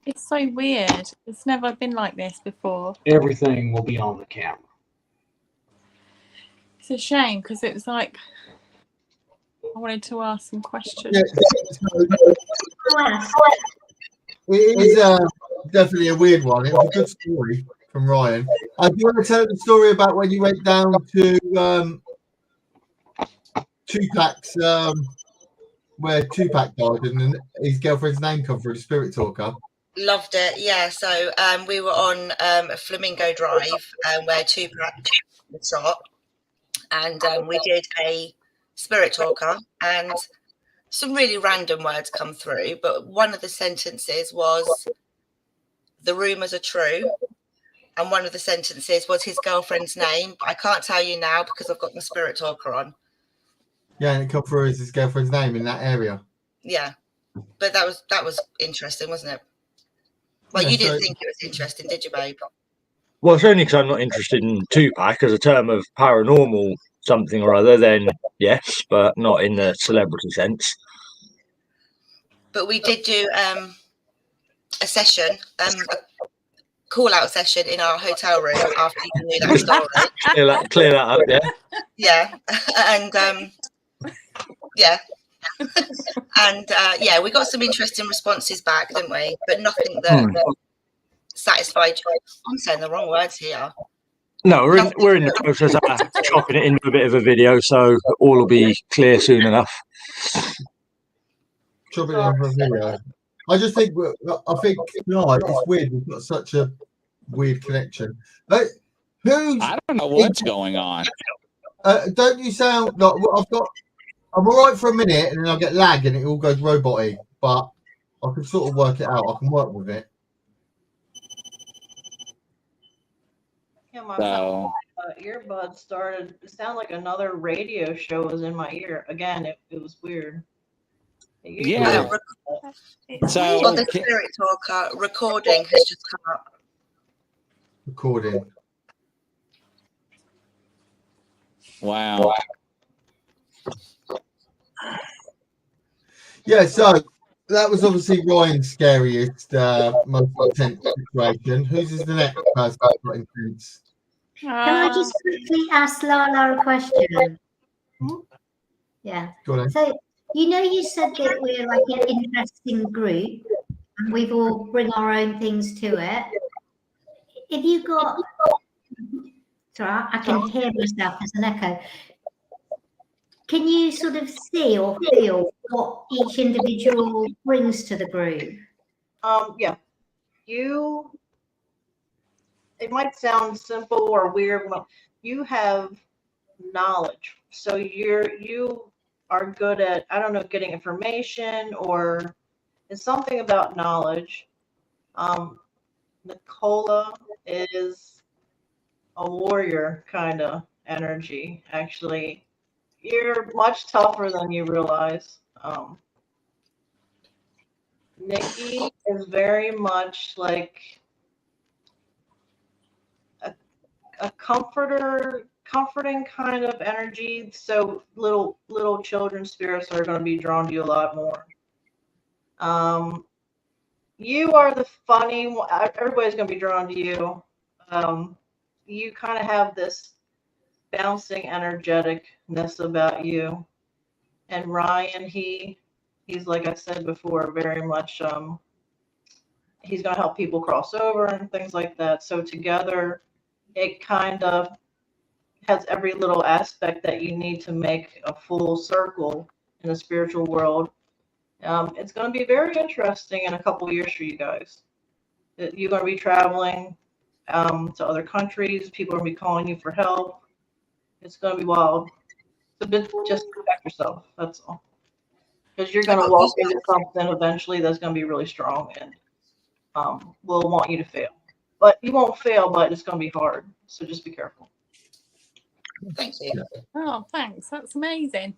It's so weird. It's never been like this before. Everything will be on the camera. It's a shame because it was like I wanted to ask some questions. yeah, it is definitely a weird one. It was a good story from Ryan. Do you want to tell the story about when you went down to Tupac's where Tupac died and his girlfriend's name come through the spirit talker? Loved it, yeah. So we were on Flamingo Drive where Tupac was shot, and we did a spirit talker, and some really random words come through, but one of the sentences was "the rumors are true," and one of the sentences was his girlfriend's name. I can't tell you now because I've got my spirit talker on. Yeah, and it come through as his girlfriend's name in that area. Yeah, but that was interesting, wasn't it? Well, Yeah, you didn't think it was interesting, did you, babe? Well, it's only because I'm not interested in Tupac as a term of paranormal something or other, then yes, but not in the celebrity sense. But we did do a session, a call-out session in our hotel room after you knew that story. Clear that up, yeah? Yeah, and yeah. And yeah, we got some interesting responses back, didn't we? But nothing that satisfied you. I'm saying the wrong words here. No, we're in the process of chopping it into a bit of a video, so all will be clear soon enough. Chop it in for a video. I just think no, it's weird. We've got such a weird connection. I don't know what's going on. Don't you sound like I'm all right for a minute, and then I'll get lag, and it all goes roboty. But I can sort of work it out. I can work with it. Yeah, my earbuds started to sound like another radio show was in my ear. Again, it was weird. Yeah. So well, the spirit talker recording has just come up. Recording. Wow. Yeah, so that was obviously Ryan's scariest, most intense situation. Whose is the next person that's got intense? Can I just quickly ask Lala a question? Yeah. So, you said that we're like an interesting group and we've all bring our own things to it. If you got So I can hear myself as an echo. Can you sort of see or feel what each individual brings to the group? Yeah. It might sound simple or weird, but you have knowledge. So you are good at, I don't know, getting information, or it's something about knowledge. Nicola is a warrior kind of energy, actually. You're much tougher than you realize. Nikki is very much like a comforting kind of energy. So little children spirits are going to be drawn to you a lot more. You are the funny one. Everybody's going to be drawn to you. You kind of have this bouncing energeticness about you. And Ryan, he's like I said before, very much he's going to help people cross over and things like that. So together, it kind of has every little aspect that you need to make a full circle in the spiritual world. It's going to be very interesting in a couple of years for you guys. You're going to be traveling to other countries. People are going to be calling you for help. It's going to be wild. So just protect yourself. That's all. Because you're going to walk into something eventually that's going to be really strong and will want you to fail. But you won't fail, but it's going to be hard. So just be careful. Thank you. Oh, thanks. That's amazing.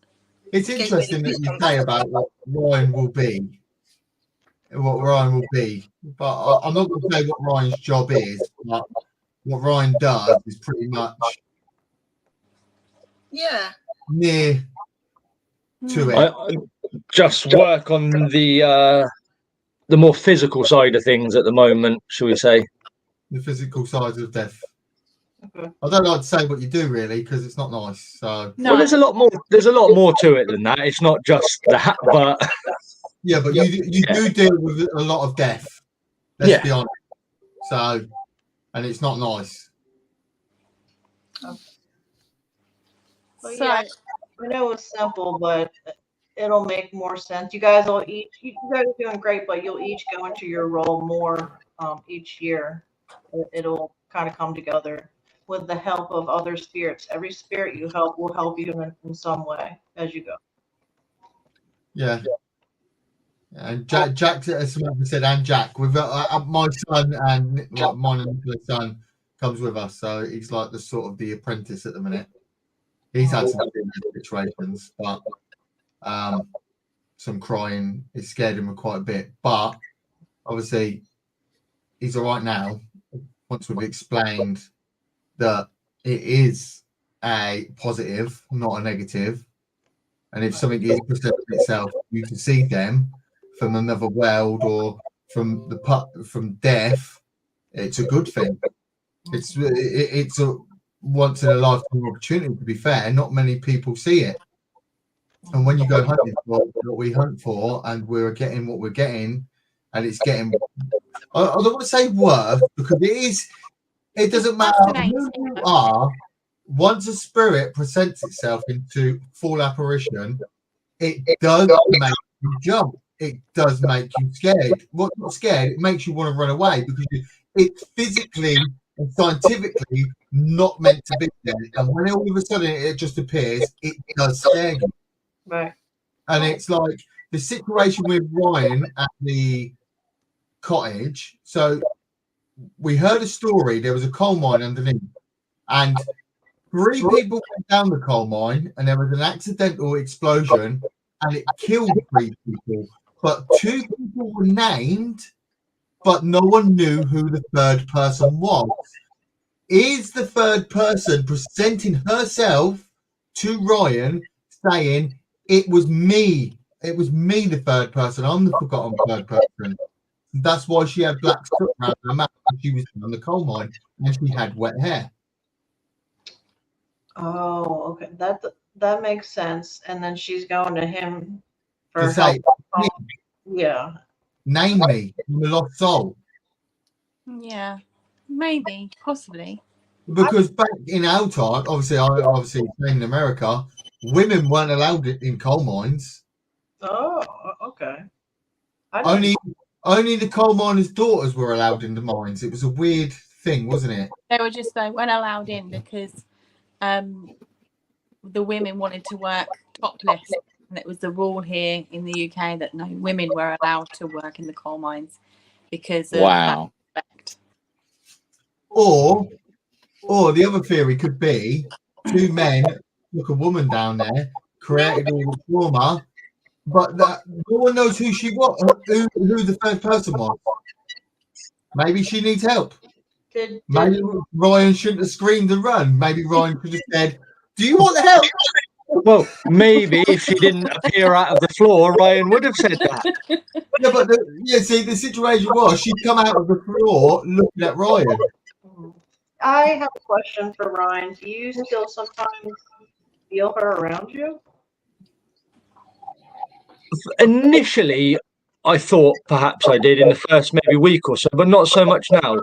It's interesting that you say about what Ryan will be. But I'm not going to say what Ryan's job is, but what Ryan does is pretty much near to it. I just work on the more physical side of things at the moment, shall we say? The physical side of death. Okay. I don't like to say what you do really because it's not nice. So well, there's a lot more. There's a lot more to it than that. It's not just that, but yeah, but you do deal with a lot of death. Let's be honest. So, and it's not nice. Well, yeah, I know it's simple, but it'll make more sense. You guys are doing great, but you'll each go into your role more each year. It'll kind of come together with the help of other spirits. Every spirit you help will help you in some way as you go. Yeah. And Jack, as Samantha said, and Jack, with my son and mine and Nicola's son comes with us, so he's like the sort of the apprentice at the minute. He's had some situations, but some crying. It scared him quite a bit, but obviously he's all right now. Once we've explained that it is a positive, not a negative, and if something is presenting itself, you can see them from another world or from death. It's a good thing. It's a once in a lifetime opportunity. To be fair, not many people see it. And when you go hunting for what we hunt for, and we're getting what we're getting, and it's getting, I don't want to say worth because it is. It doesn't matter who you are. Once a spirit presents itself into full apparition, it does make you jump. It does make you scared. Well, not scared. It makes you want to run away because it's physically and scientifically not meant to be there. And when all of a sudden it just appears, it does scare you. Right. And it's like the situation with Ryan at the cottage. So we heard a story. There was a coal mine underneath, and 3 people went down the coal mine, and there was an accidental explosion, and it killed 3 people. But 2 people were named, but no one knew who the 3rd person was. Is the 3rd person presenting herself to Ryan, saying, "It was me. It was me, the 3rd person. I'm the forgotten 3rd person." That's why she had black soot around her mouth when she was on the coal mine, and she had wet hair. Oh, okay. That makes sense. And then she's going to him for To say, help. Yeah. Name me. I'm a lost soul. Yeah, maybe, possibly. Because back in our time, obviously in America, women weren't allowed in coal mines. Oh, okay. I didn't- Only the coal miners' daughters were allowed in the mines. It was a weird thing, wasn't it? They weren't allowed in because the women wanted to work topless, and it was the rule here in the UK that no women were allowed to work in the coal mines because of Wow. that respect. Or the other theory could be 2 men took a woman down there, created all the trauma, but that no one knows who she was, who the first person was. Maybe she needs help. Maybe Ryan shouldn't have screamed and run. Maybe Ryan could have said, "Do you want the help?" Well, maybe if she didn't appear out of the floor, Ryan would have said that. Yeah, but see, the situation was she'd come out of the floor looking at Ryan. I have a question for Ryan. Do you still sometimes feel her around you? Initially, I thought perhaps I did in the first maybe week or so, but not so much now.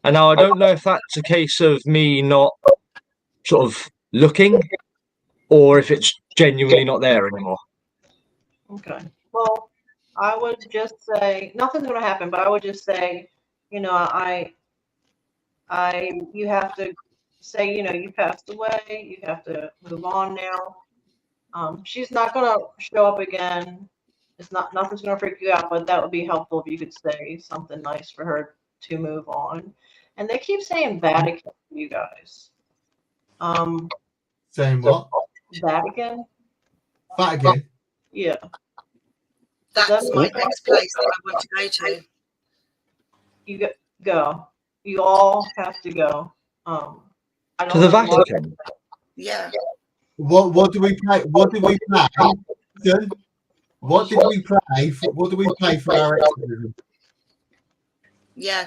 And now I don't know if that's a case of me not sort of looking, or if it's genuinely not there anymore. Okay. Well, I would just say nothing's going to happen, but I would just say, you have to say, you passed away. You have to move on now. She's not going to show up again. Nothing's going to freak you out, but that would be helpful if you could say something nice for her to move on. And they keep saying Vatican, you guys. Saying what? Vatican? Vatican? Yeah. That's my next place that I want to go to. You go. You all have to go. To the Vatican? Yeah. What do we play? What did we play? What did we play? What do we play for our exorcism? Yeah.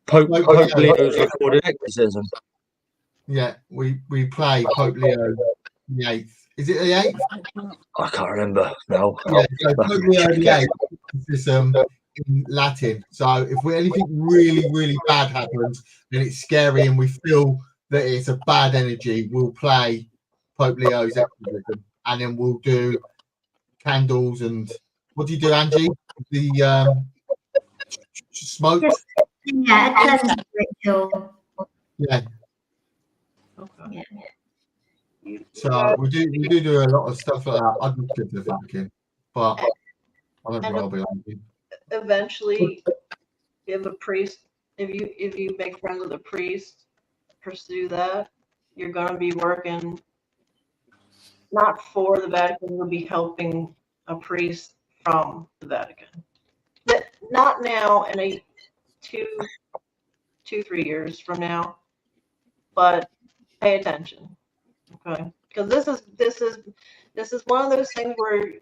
Pope Leo's recorded exorcism. Yeah, we play Pope Leo the 8th. Is it the 8th? I can't remember. No. Yeah, so Pope Leo the 8th exorcism in Latin. So if anything really, really bad happens and it's scary and we feel that it's a bad energy, we'll play Pope Leo's exorcism, and then we'll do candles and what do you do, Angie? The smoke. Yeah, a cleansing ritual. Yeah. Okay. Yeah. So we do a lot of stuff like that. I'd look at the Vatican, but I don't think I'll be on you. Eventually, if you make friends with a priest, pursue that. You're going to be working not for the Vatican. You'll be helping a priest from the Vatican. But not now, in a 2-3 years from now, but pay attention, okay? Because this is one of those things where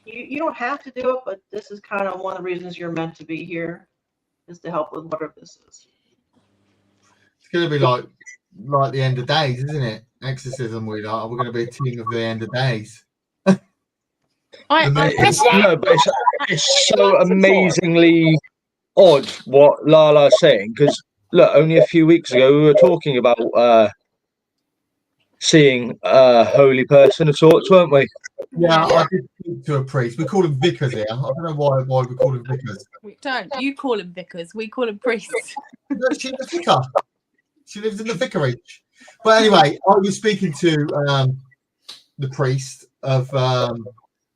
you don't have to do it, but this is kind of one of the reasons you're meant to be here, is to help with whatever this is. It's going to be like the end of days, isn't it? Exorcism. We're going to be a team of the end of days. No, but it's so amazingly odd what Lala's saying, because look, only a few weeks ago we were talking about seeing a holy person of sorts, weren't we? Yeah, I did speak to a priest. We call him vicars here. I don't know why we call him vicars. We don't. You call them vicars. We call them priests. No, she's a vicar. She lives in the vicarage. But anyway, I was speaking to the priest of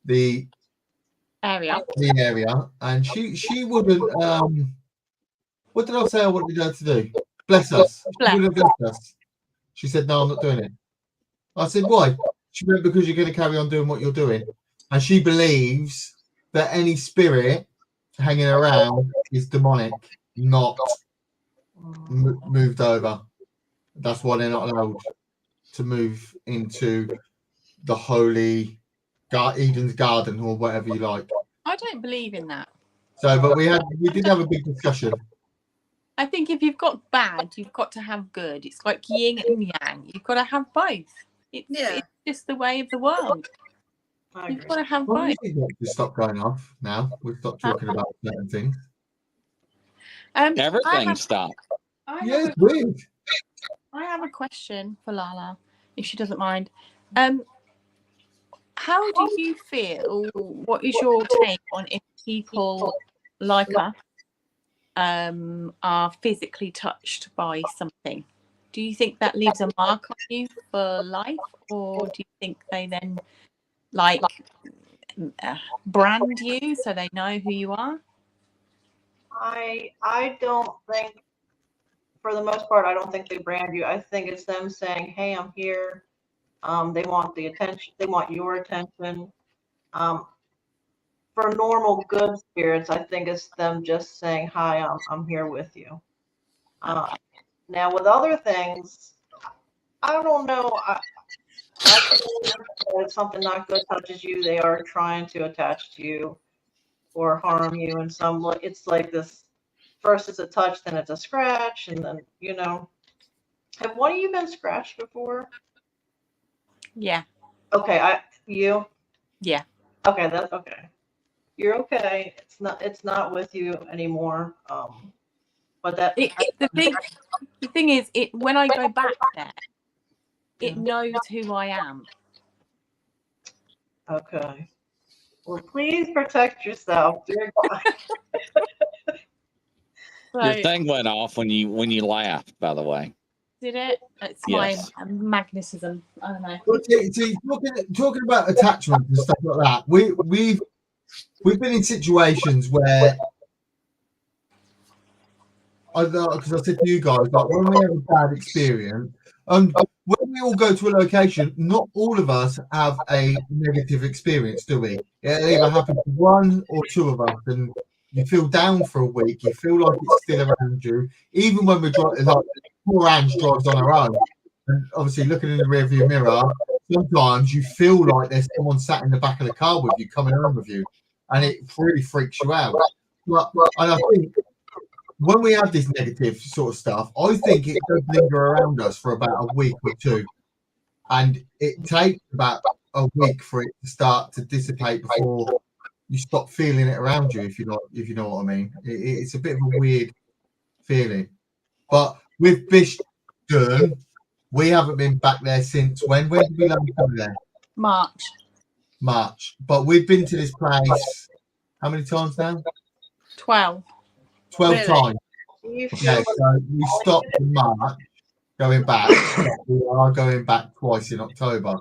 the area, and she wouldn't. What did I say I wanted her to do? Bless us. She wouldn't bless us. She said, "No, I'm not doing it." I said, "Why?" She went, "Because you're going to carry on doing what you're doing," and she believes that any spirit hanging around is demonic, not moved over. That's why they're not allowed to move into the holy Eden's garden or whatever you like. I don't believe in that. So, but we did have a big discussion. I think if you've got bad, you've got to have good. It's like yin and yang. You've got to have both. It's just the way of the world. You've got to have both. We need to stop going off now. We've stopped talking about certain things. Everything stopped. Yeah, it's weird. I have a question for Lala, if she doesn't mind. How do you feel? What is your take on if people like us are physically touched by something? Do you think that leaves a mark on you for life, or do you think they then brand you so they know who you are? I don't think, for the most part, I don't think they brand you. I think it's them saying, "Hey, I'm here." They want the attention. They want your attention. For normal good spirits, I think it's them just saying, "Hi, I'm here with you." Now, with other things, I don't know. I if something not good touches you, they are trying to attach to you or harm you in some. It's like this. First, it's a touch, then it's a scratch, and then Have one of you been scratched before? Yeah. Okay, you? Yeah. Okay, that's okay. You're okay. It's not with you anymore. But the thing is, when I go back there, it knows who I am. Okay. Well, please protect yourself, dear God. Your thing went off when you laughed, by the way. Did it? It's Yes. my magnetism. I don't know. See, talking about attachment and stuff like that, we've been in situations where because I said to you guys, like when we have a bad experience, when we all go to a location, not all of us have a negative experience, do we? It'll either happen to one or two of us, and you feel down for a week. You feel like it's still around you, even when we're driving. Like poor Ange drives on her own, and obviously looking in the rearview mirror, sometimes you feel like there's someone sat in the back of the car with you, coming home with you, and it really freaks you out. And I think when we have this negative sort of stuff, I think it does linger around us for about a week or two, and it takes about a week for it to start to dissipate before you stop feeling it around you. If you know what I mean, it's a bit of a weird feeling. But with Bishden, we haven't been back there since when? When did we last go there? March. But we've been to this place how many times now? 12 really? Times. Yeah, so we stopped in March going back. We are going back twice in October.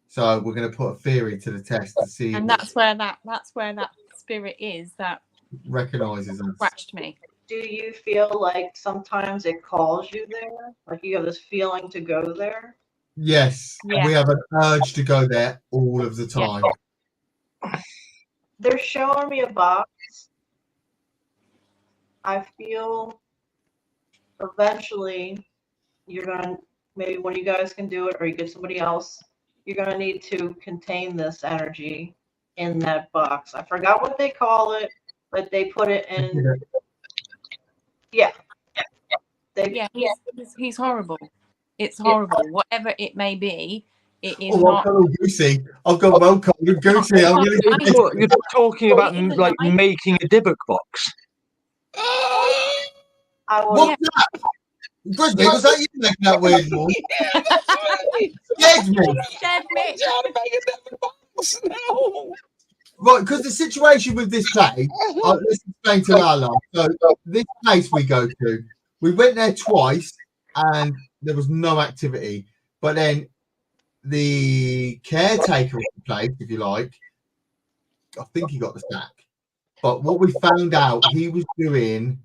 So we're going to put a theory to the test to see. And that's where that spirit is that recognizes us. Scratched me. Do you feel like sometimes it calls you there? Like you have this feeling to go there? Yes. Yeah. We have an urge to go there all of the time. Yeah. They're showing me a box. I feel eventually you're going to, maybe one of you guys can do it or you get somebody else, you're going to need to contain this energy in that box. I forgot what they call it, but they put it in. Yeah. He's horrible. It's horrible. Yeah. Whatever it may be, it is not. Goosey. I've got well cold and goosey. You're talking about like making a Dybbuk box. What's that? Grizzly, was that you making that weird noise? Scared me. No. Right, because the situation with this place, let's explain to Lala. So this place we go to, we went there twice and there was no activity. But then the caretaker of the place, if you like, I think he got the sack. But what we found out, he was doing.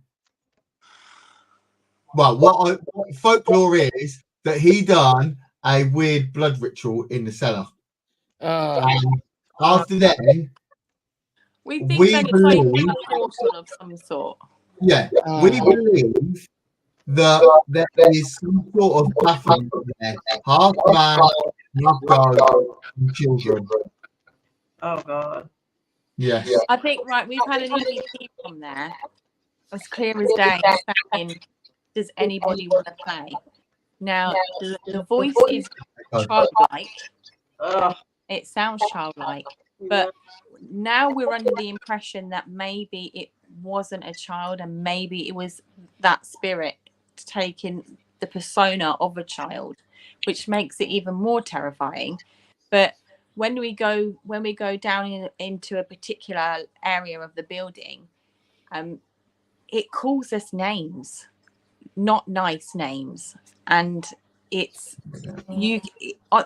Well, what folklore is that he done a weird blood ritual in the cellar. And after then, we believe it's like a portal of some sort. Yeah, we believe that there is some sort of bathroom there, half man, half dog, and children. Oh God. Yes. I think we've had an EVP from there, as clear as day, saying, does anybody want to play? Now, the voice is childlike. It sounds childlike. But now we're under the impression that maybe it wasn't a child and maybe it was that spirit taking the persona of a child, which makes it even more terrifying. But when we go down into a particular area of the building, it calls us names, not nice names, and it's you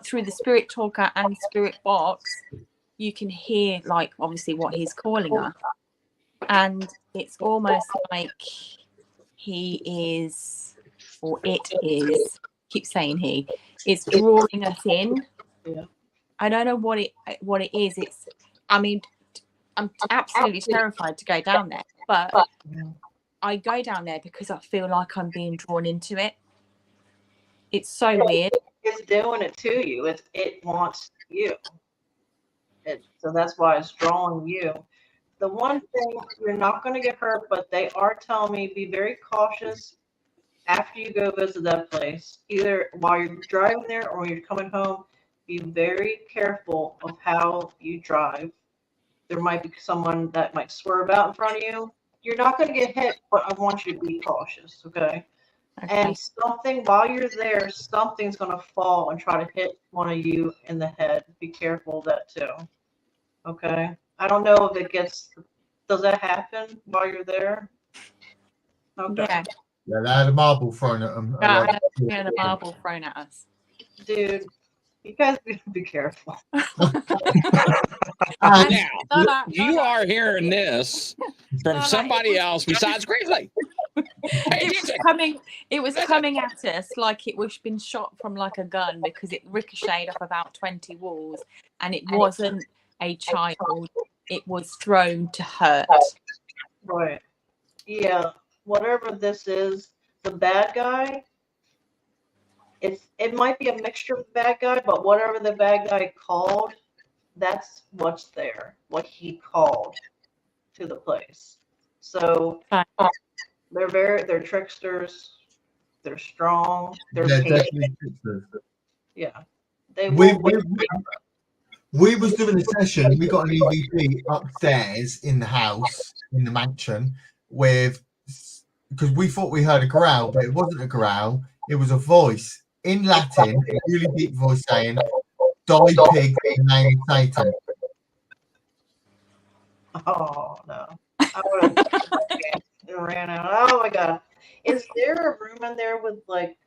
through the spirit talker and spirit box, you can hear like obviously what he's calling us, and it's almost like he is, or it is, keep saying it's drawing us in. Yeah. I don't know what it is. I mean, I'm absolutely terrified to go down there, but I go down there because I feel like I'm being drawn into it. It's so weird. It's doing it to you. It wants you. So that's why it's drawing you. The one thing, you're not going to get hurt, but they are telling me be very cautious after you go visit that place. Either while you're driving there or when you're coming home, be very careful of how you drive. There might be someone that might swerve out in front of you. You're not going to get hit, but I want you to be cautious, okay? And something, while you're there, something's going to fall and try to hit one of you in the head. Be careful of that too, okay? I don't know if it gets, does that happen while you're there? Okay. Yeah, they had a marble thrown at them. yeah, I had a marble thrown at us. Dude, you guys be careful. Now, you are hearing this from somebody else besides Grizzly. It was coming at us like it was been shot from like a gun, because it ricocheted off about 20 walls, and it wasn't a child. It was thrown to hurt. Right. Yeah. Whatever this is, the bad guy, it might be a mixture of bad guy, but whatever the bad guy called, that's what's there. What he called to the place. So they're tricksters. They're strong. They're definitely tricksters. Yeah. They we was doing a session. We got an EVP upstairs in the house, in the mansion, because we thought we heard a growl, but it wasn't a growl. It was a voice in Latin, a really deep voice saying, "Die, pig, in the name of Satan." Oh no! I would have ran out. Oh my god! Is there a room in there with like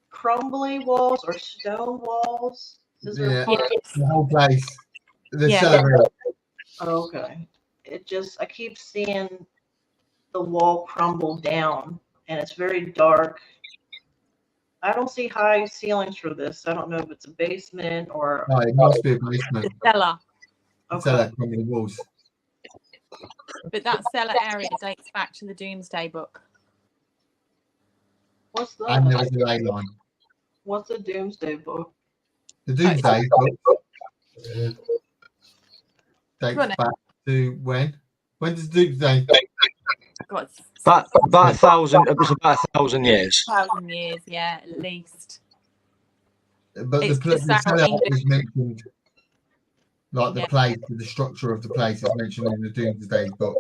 crumbly walls or stone walls? Is there the whole place, the cellar. Okay. I keep seeing the wall crumble down, and it's very dark. I don't see high ceilings for this. I don't know if it's a basement or. No, it must be a basement. Cellar. Okay. Cellar from the walls. But that cellar area dates back to the Doomsday Book. What's that? And there was a ley line. What's the Doomsday Book? The Doomsday Book dates back to when? When does Doomsday? About 1,000. It was about 1,000 years. 1,000 years, yeah, at least. But the cellar is mentioned, like the place, the structure of the place is mentioned in the Doomsday Book.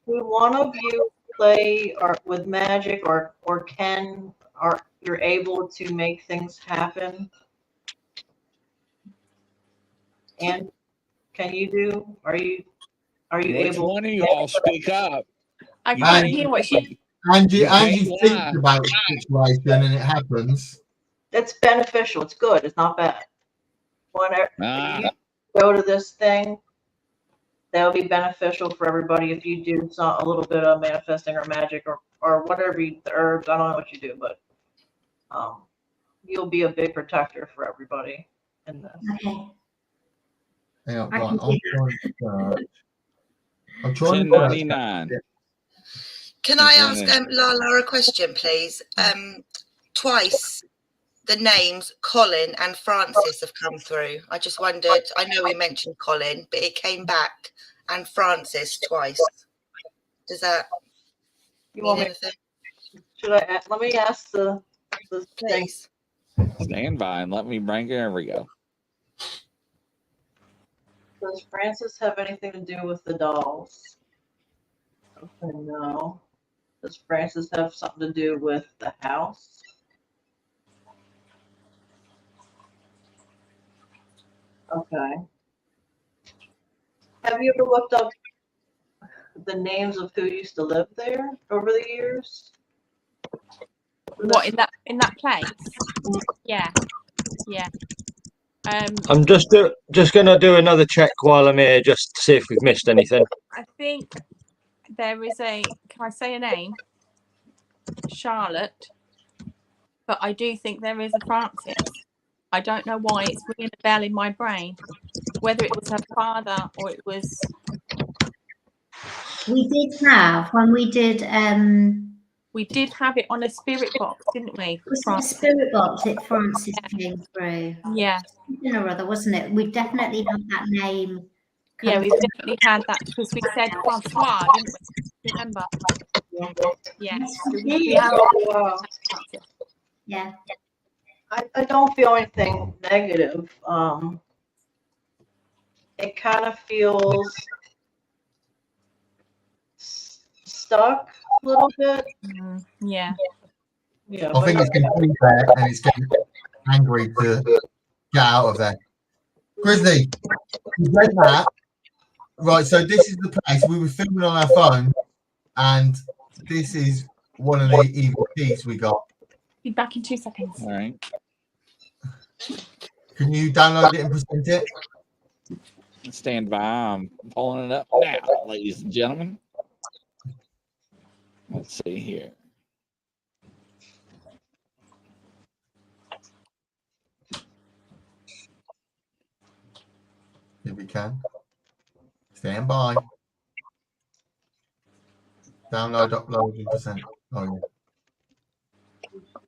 Will one of you play with magic, or you're able to make things happen? And can you do? Are you able? One of y'all speak up? I can't hear what she. Angie thinks about the situation and it happens. It's beneficial. It's good. It's not bad. Whenever you go to this thing, that'll be beneficial for everybody if you do a little bit of manifesting or magic or whatever the herbs. I don't know what you do, but you'll be a big protector for everybody in this. Okay. Hang on, right, I'm trying to 1099. Can I ask Lala a question, please? Twice the names Colin and Francis have come through. I just wondered, I know we mentioned Colin, but it came back, and Francis twice. Does that mean anything? Let me ask the Please. Stand by and let me bring it. There we go. Does Francis have anything to do with the dolls? Okay, no. Does Francis have something to do with the house? Okay. Have you ever looked up the names of who used to live there over the years? What, in that place? Yeah. I'm just gonna do another check while I'm here, just to see if we've missed anything. I think there is can I say a name? Charlotte. But I do think there is a Francis. I don't know why it's ringing a bell in my brain. Whether it was her father or it was. We did have when we did. We did have it on a spirit box, didn't we? Was it a spirit box that Francis came through? Yeah. Something or other, wasn't it? We definitely had that name. Yeah, we definitely had that because we said Francois, didn't we? Remember? Yeah. Yeah. I don't feel anything negative. It kind of feels stuck a little bit. Yeah. Yeah. I think it's going to be there and it's getting angry to get out of there. Grizzly, you read that? Right, so this is the place. We were filming on our phone, and this is one of the EVPs we got. Be back in 2 seconds. All right. Can you download it and present it? Stand by. I'm pulling it up now, ladies and gentlemen. Let's see here. If we can. Stand by. Download, upload, and present. Oh,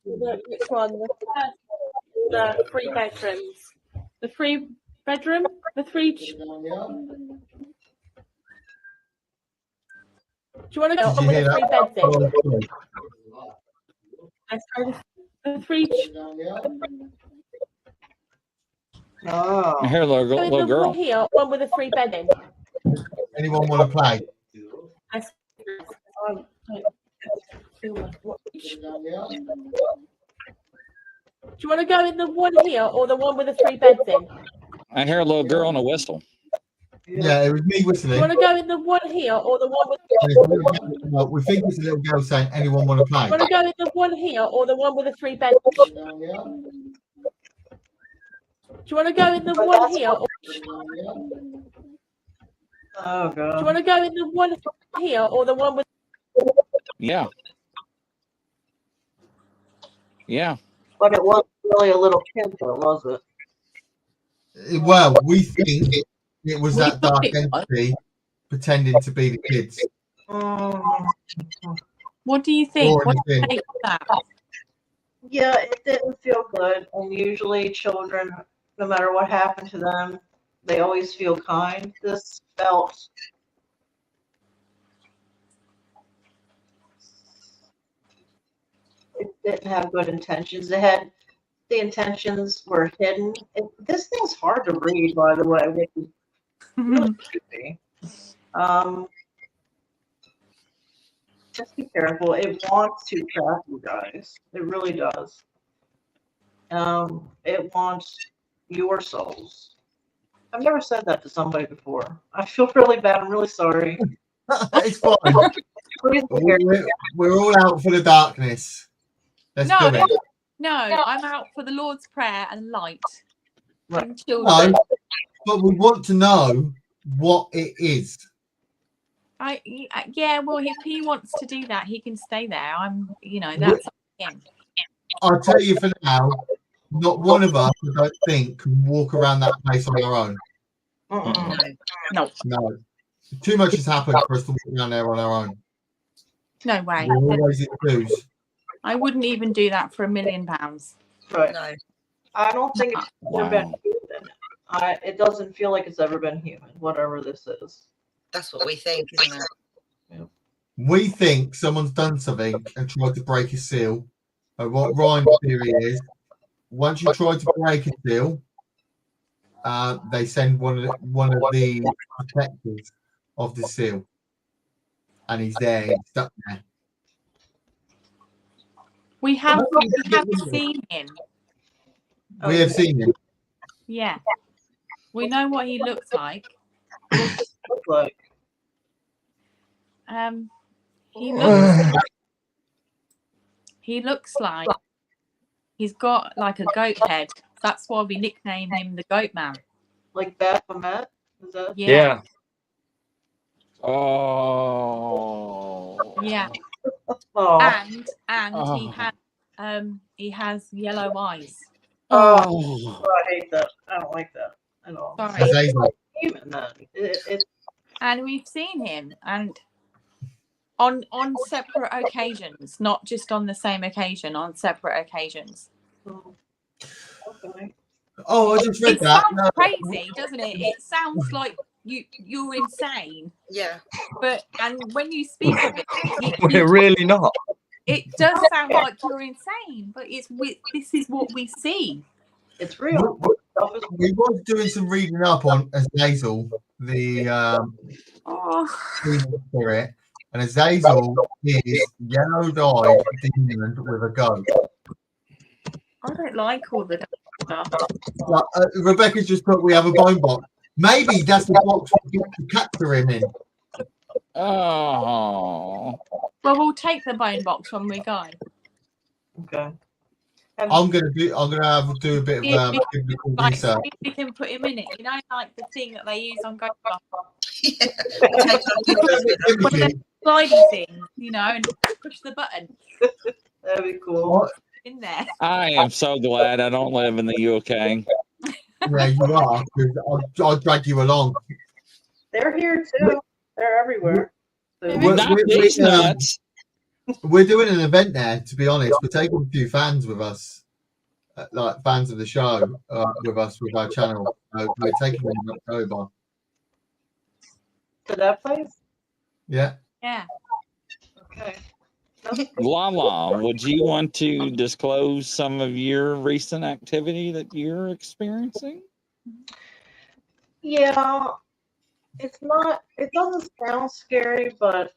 yeah. Which one? The 3 bedrooms. The 3 bedroom? The 3. Do you want to go Did on you with hear the 3 that? beds in? Oh, Let's try the 3. Oh. I hear a little girl. Here, one with a 3 bed in. anyone want to play? Do you want to go in the one here or the one with the 3 beds in? I hear a little girl and a whistle. Yeah, it was me Do whistling. you want to go in the one here or the one with? No, we think it's a little girl saying, anyone want to play? Do you want to go in the one here or the one with the 3 beds? Do you want to go in the one here? Or... Oh, God. Do you want to go in the one here or the one with? Yeah. Yeah. But it wasn't really a little kid, though, was it? Well, we think it was that dark entity pretending to be the kids. What do you think? Or What do you anything. think of that? Yeah, it didn't feel good. And usually children, no matter what happened to them, they always feel kind. This felt... It didn't have good intentions. It had... The intentions were hidden. This thing's hard to read, by the way, which is really creepy. Just be careful. It wants to trap you guys. It really does. It wants your souls. I've never said that to somebody before. I feel really bad. I'm really sorry. It's fine. We're all out for the darkness. Let's do it. No, I'm out for the Lord's Prayer and light. Right. And children. No, but we want to know what it is. Yeah, well, if he wants to do that, he can stay there. That's up to him. I'll tell you for now, not one of us, I don't think, can walk around that place on our own. No. No. Too much has happened for us to walk around there on our own. No way. We're always in twos. I wouldn't even do that for £1 million. Right. No. I don't think it's ever been human. It doesn't feel like it's ever been human, whatever this is. That's what we think, isn't it? Yeah. We think someone's done something and tried to break a seal. What Ryan's theory is, once you try to break a seal, they send one of the protectors of the seal, and he's there, he's stuck there. We have seen him. We have seen him. Yeah. We know what he looks like. Look like. He looks like he's got like a goat head. That's why we nickname him the Goat Man. Like Baphomet? Is that? Yeah. Oh. Yeah. Oh. And he has yellow eyes. Oh, I hate that. I don't like that at all. Sorry. Even that. And we've seen him and on separate occasions, not just on the same occasion, on separate occasions. Okay. Oh, I just read it that. Sounds crazy, doesn't it? It sounds like you're insane. Yeah. And when you speak of it, we're really not. It does sound like you're insane, but this is what we see. It's real. We was doing some reading up on Azazel, the spirit, and Azazel is yellow-eyed demon with a goat. I don't like all the stuff. Rebecca's just put, we have a bone box. Maybe that's the box we get to capture him in. Oh. Well, we'll take the bone box when we go. Okay. I'm gonna do a bit of biblical research. See if we can put him in it. You know, like the thing that they use on GoPro. Slidey thing, you know, and push the button. That'd be cool. What? In there. I am so glad I don't live in the UK. Yeah, you are. I'll drag you along. They're here too. They're everywhere. So we're doing an event there, to be honest. We're taking a few fans with us, like fans of the show, with us with our channel. We're taking them in October. To that place? Yeah. Yeah. Okay. Lala, would you want to disclose some of your recent activity that you're experiencing? Yeah. It doesn't sound scary, but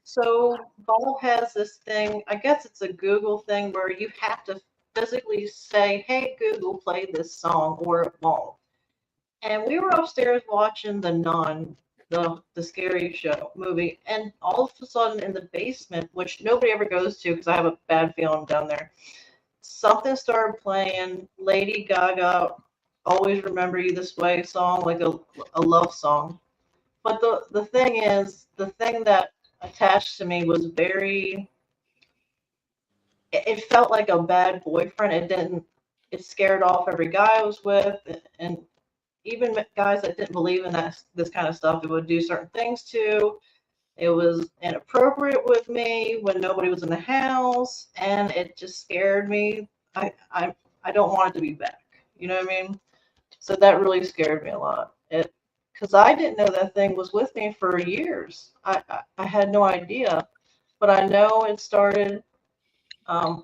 so Bob has this thing, I guess it's a Google thing where you have to physically say, hey Google, play this song, or it won't. And we were upstairs watching The Nun, the scary movie, and all of a sudden in the basement, which nobody ever goes to because I have a bad feeling down there, something started playing Lady Gaga Always Remember You This Way song, like a love song. But the thing is, the thing that attached to me was it felt like a bad boyfriend. It scared off every guy I was with, and even guys that didn't believe in this kind of stuff, it would do certain things to. It was inappropriate with me when nobody was in the house, and it just scared me. I don't want it to be back. You know what I mean? So that really scared me a lot. Because I didn't know that thing was with me for years. I had no idea, but I know it started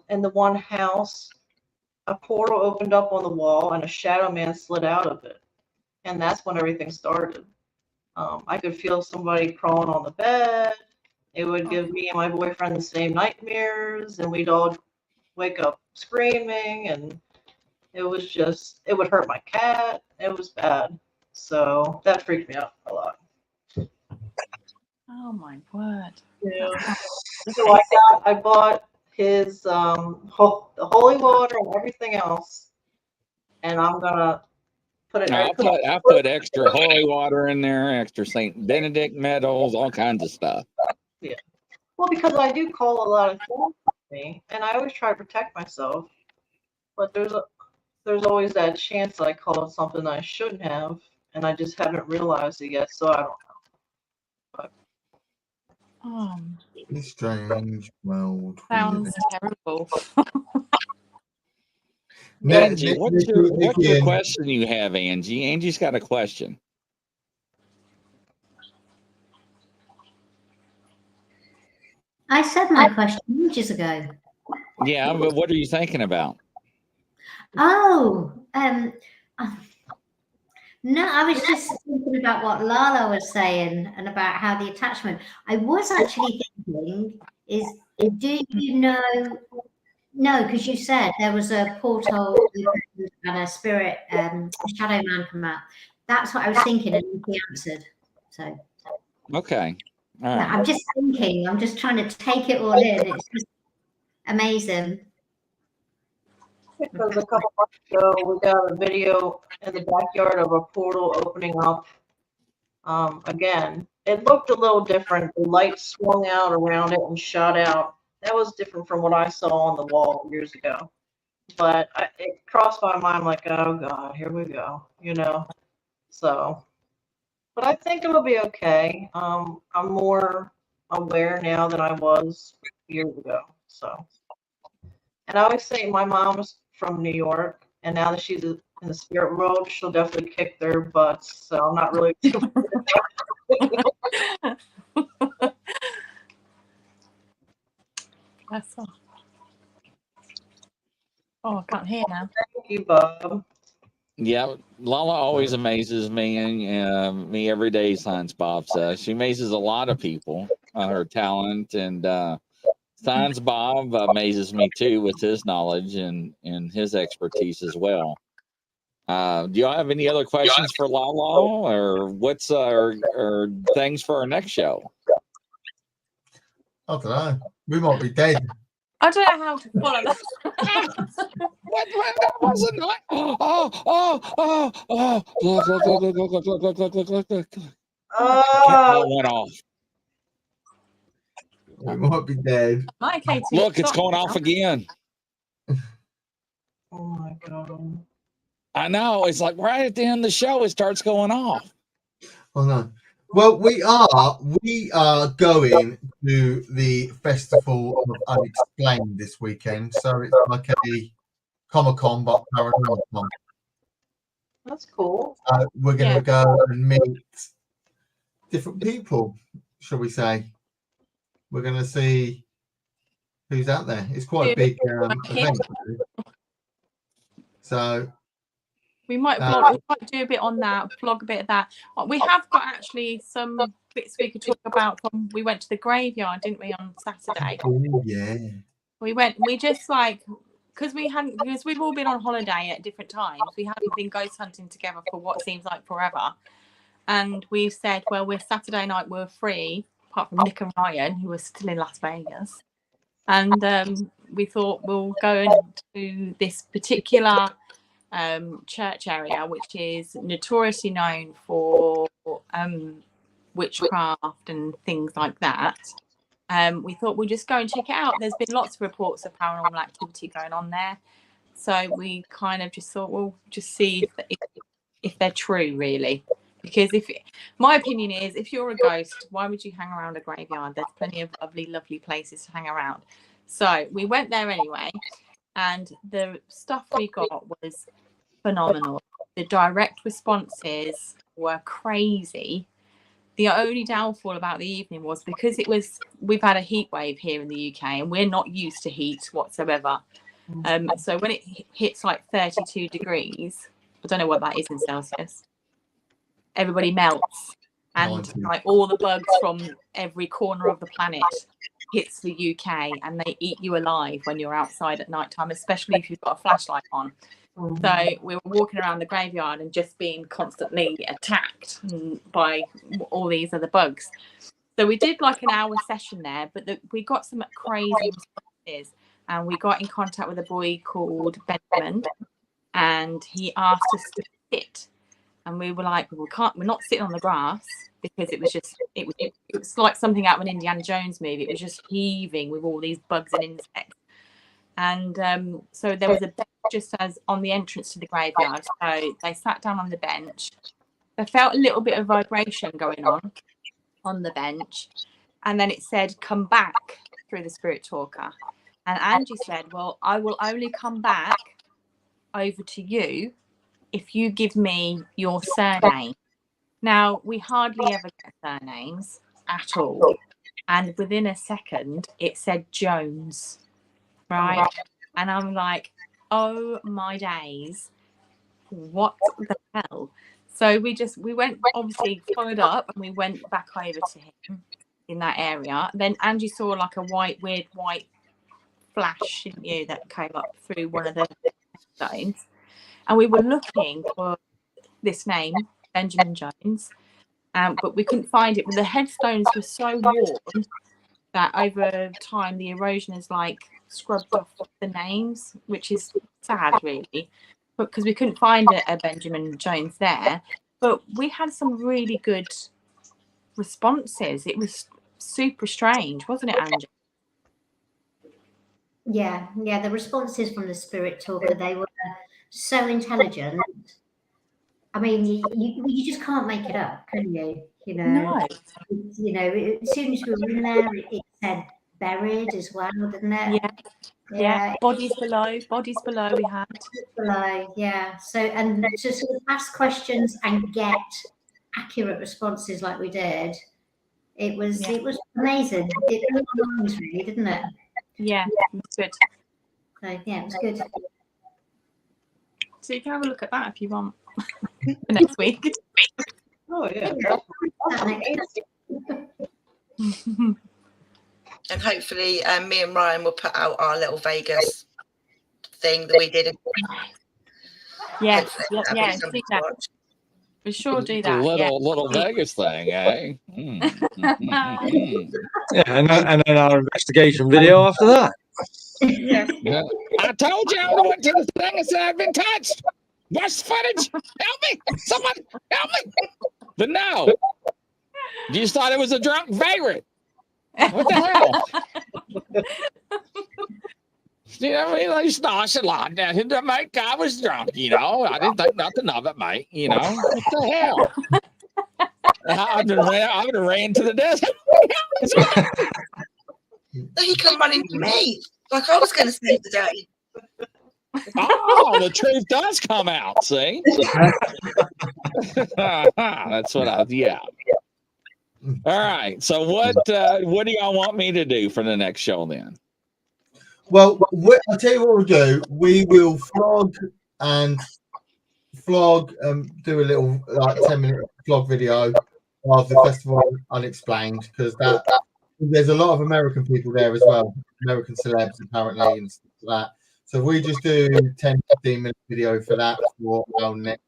in the one house. A portal opened up on the wall, and a shadow man slid out of it, and that's when everything started. I could feel somebody crawling on the bed. It would give me and my boyfriend the same nightmares, and we'd all wake up screaming, and it would hurt my cat. It was bad. So that freaked me out a lot. Oh my word. Yeah. So I bought his the holy water and everything else, and I'm gonna put it. I put extra holy water in there, extra Saint Benedict medals, all kinds of stuff. Yeah. Well, because I do call a lot of things with me, and I always try to protect myself, but there's always that chance that I called something I shouldn't have, and I just haven't realized it yet, so I don't know. But It's strange world. Sounds terrible. Angie, what's your question you have, Angie? Angie's got a question. I said my question ages ago. Yeah, but what are you thinking about? Oh, no, I was just thinking about what Lala was saying and about how the attachment. I was actually thinking do you know No, because you said there was a portal and a spirit, a shadow man come out. That's what I was thinking, and he answered. So Okay. All yeah, right. I'm just thinking. I'm just trying to take it all in. It's just amazing. Because a couple months ago, we got a video in the backyard of a portal opening up again. It looked a little different. The light swung out around it and shot out. That was different from what I saw on the wall years ago. But it crossed my mind like, oh God, here we go, you know. So, but I think it'll be okay. I'm more aware now than I was years ago. So, and I always say my mom's from New York, and now that she's in the spirit world, she'll definitely kick their butts. So I'm not really too That's all. Oh, I can't hear now. Thank you, Bob. Yeah, Lala always amazes me, and me every day. Science Bob says she amazes a lot of people. Her talent and Science Bob amazes me too with his knowledge and his expertise as well. Do y'all have any other questions for Lala, or what's or things for our next show? I don't know. We might be dead. I don't know how to follow that. What that wasn't like? Oh! Look! That went off. We might be dead. Look, it's going off again. Oh my God. I know. It's like right at the end of the show, it starts going off. Oh no. Well, we are going to the Festival of Unexplained this weekend. So it's like a Comic-Con, but Paranormal Con. That's cool. We're going to go and meet different people, shall we say. We're going to see who's out there. It's quite a big event. So we might do a bit on that, vlog a bit of that. We have got actually some bits we could talk about from we went to the graveyard, didn't we, on Saturday? Oh, yeah. We just like because we've all been on holiday at different times. We haven't been ghost hunting together for what seems like forever. And we've said, well, we're Saturday night, we're free, apart from Nick and Ryan, who are still in Las Vegas. And we thought we'll go into this particular church area, which is notoriously known for witchcraft and things like that. We thought we'd just go and check it out. There's been lots of reports of paranormal activity going on there. So we kind of just thought, we'll just see if they're true, really. Because my opinion is, if you're a ghost, why would you hang around a graveyard? There's plenty of lovely, lovely places to hang around. So we went there anyway, and the stuff we got was phenomenal. The direct responses were crazy. The only downfall about the evening was because we've had a heat wave here in the UK, and we're not used to heat whatsoever. So when it hits like 32 degrees, I don't know what that is in Celsius, everybody melts, and like all the bugs from every corner of the planet hits the UK, and they eat you alive when you're outside at night time, especially if you've got a flashlight on. So we were walking around the graveyard and just being constantly attacked by all these other bugs. So we did like an hour session there, but we got some crazy responses, and we got in contact with a boy called Benjamin, and he asked us to sit. And we were like, we're not sitting on the grass, because it was like something out of an Indiana Jones movie. It was just heaving with all these bugs and insects. And so there was a bench just as on the entrance to the graveyard. So they sat down on the bench. They felt a little bit of vibration going on the bench. And then it said, come back, through the spirit talker. And Angie said, well, I will only come back over to you if you give me your surname. Now, we hardly ever get surnames at all. And within a second, it said Jones, right? And I'm like, oh my days, what the hell? So we went, obviously followed up, and we went back over to him in that area. Then Angie saw like a weird white flash, didn't you, that came up through one of the stones, and we were looking for this name, Benjamin Jones, but we couldn't find it. But the headstones were so worn that over time the erosion has like scrubbed off the names, which is sad, really, because we couldn't find a Benjamin Jones there. But we had some really good responses. It was super strange, wasn't it, Angie? Yeah, the responses from the spirit talker, they were so intelligent. I mean, you just can't make it up, can you? You know, No. You know, as soon as we were in there, it said buried as well, didn't it? Yeah. Bodies below we had. Below, yeah. So, and to sort of ask questions and get accurate responses like we did, it was amazing. It blew our minds, really, didn't it? Yeah, it was good. So, yeah, it was good. So you can have a look at that if you want for next week. Oh yeah. And hopefully me and Ryan will put out our little Vegas thing that we did. Yes, do that. We sure do that. Little Vegas thing, eh? Yeah, and then our investigation video after that. Yeah. I told you I would have went to the thing and said I've been touched. Watch the footage. Help me. Someone help me. But no. You just thought it was a drunk favorite. What the hell? You know, I mean, like, nosh a lot. That mate, I was drunk, you know. I didn't think nothing of it, mate. You know, what the hell? I would have ran to the desk. He come running to me like I was going to save the day. Oh, the truth does come out. See, that's what yeah. All right. So what do y'all want me to do for the next show then? Well, I'll tell you what we'll do. We will flog, do a little like 10-minute vlog video of the festival unexplained, because there's a lot of American people there as well, American celebs apparently and stuff like that. So if we just do 10-15-minute video for that for our next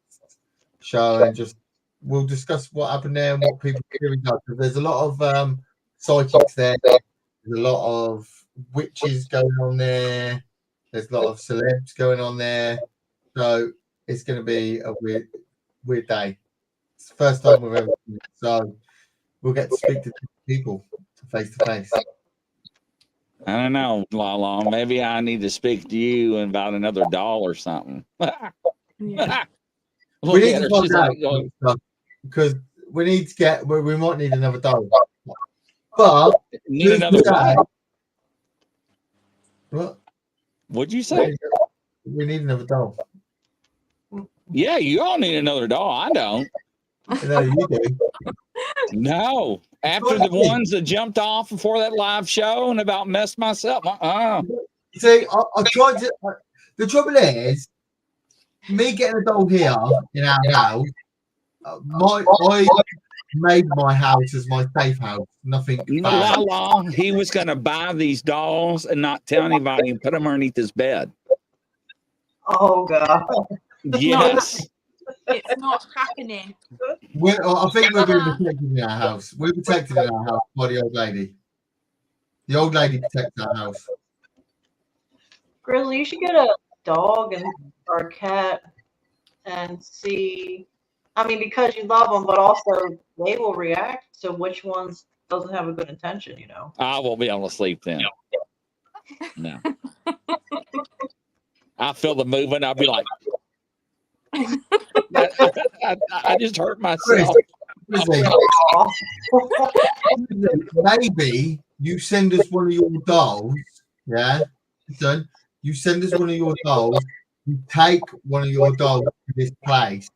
show, and we'll discuss what happened there and what people really do. Because there's a lot of psychics there. There's a lot of witches going on there. There's a lot of celebs going on there. So it's going to be a weird day. It's the first time we've ever seen it. So we'll get to speak to people face to face. I don't know, Lala. Maybe I need to speak to you about another doll or something. Yeah. We need to find out because we need to get. We might need another doll. But need another doll. What? What'd you say? We need another doll. Yeah, you all need another doll. I don't. No, you do. No. After the ones that jumped off before that live show and about messed myself. See, I tried to. The trouble is, me getting a doll here in our house. I made my house as my safe house. Nothing. Lala, he was going to buy these dolls and not tell anybody and put them underneath his bed. Oh God. Yes. It's not happening. I think we're being protected in our house. We're protected in our house by the old lady. The old lady protects our house. Grizzly, you should get a dog or a cat and see. I mean, because you love them, but also they will react. So which ones doesn't have a good intention, you know? I won't be able to sleep then. No. I feel the movement. I'll be like, I just hurt myself. Maybe you send us one of your dolls. Yeah, done. You send us one of your dolls. You take one of your dolls to this place,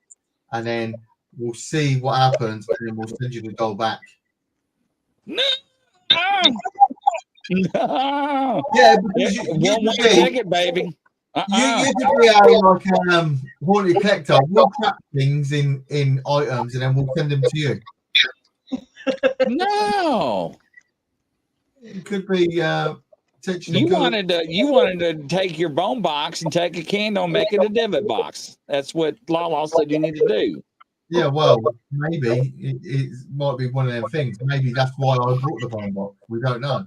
and then we'll see what happens, and then we'll send you the doll back. No. No. Yeah, because you one ticket, baby. You could be like haunted collector. We'll trap things in items, and then we'll send them to you. No. It could be potentially You good. wanted to take your bone box and take a candle and make it a divot box. That's what Lala said you need to do. Yeah, well, maybe it might be one of them things. Maybe that's why I bought the bone box. We don't know.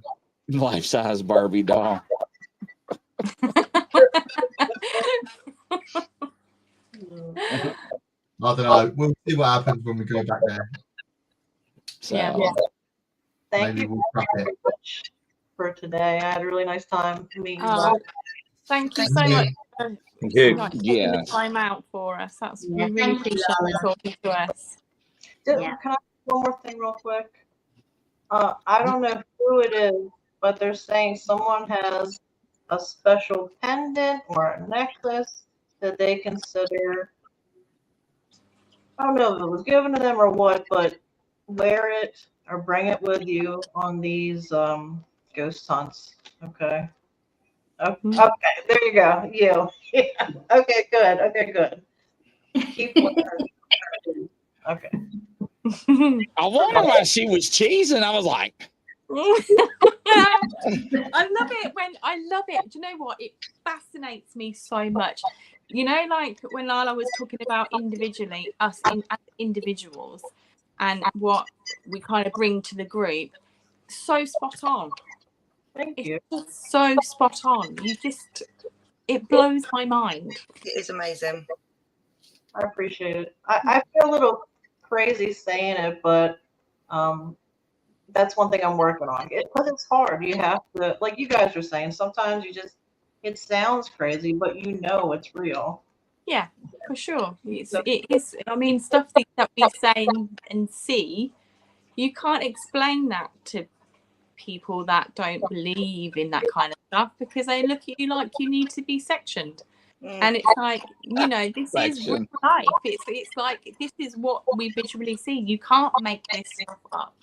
Life-size Barbie doll. I don't know. We'll see what happens when we go back there. So, Yeah. Thank Maybe you we'll crack very it. much for today. I had a really nice time meeting you. Oh, both. thank you Thank so you. much for Thank you. like, taking the Yes. time out for us. That's Yeah, we really thank you, appreciate you Lala. talking to us. Yeah. Can I say one more thing real quick? I don't know who it is, but they're saying someone has a special pendant or a necklace that they consider, I don't know if it was given to them or what, but wear it or bring it with you on these ghost hunts. Okay. Okay, there you go. You. Yeah. Okay, good. Okay, good. Keep wearing. Okay. I wonder why she was cheesing. I was like, I love it. Do you know what? It fascinates me so much. You know, like when Lala was talking about individually, us as individuals, and what we kind of bring to the group. So spot on. Thank you. It's just so spot on. It blows my mind. It is amazing. I appreciate it. I feel a little crazy saying it, but that's one thing I'm working on. Because it's hard. You have to, like you guys are saying, sometimes it sounds crazy, but you know it's real. Yeah, for sure. It is. I mean, stuff that we say and see, you can't explain that to people that don't believe in that kind of stuff because they look at you like you need to be sectioned. And it's like, you know, this is real life. It's like this is what we visually see. You can't make this stuff up.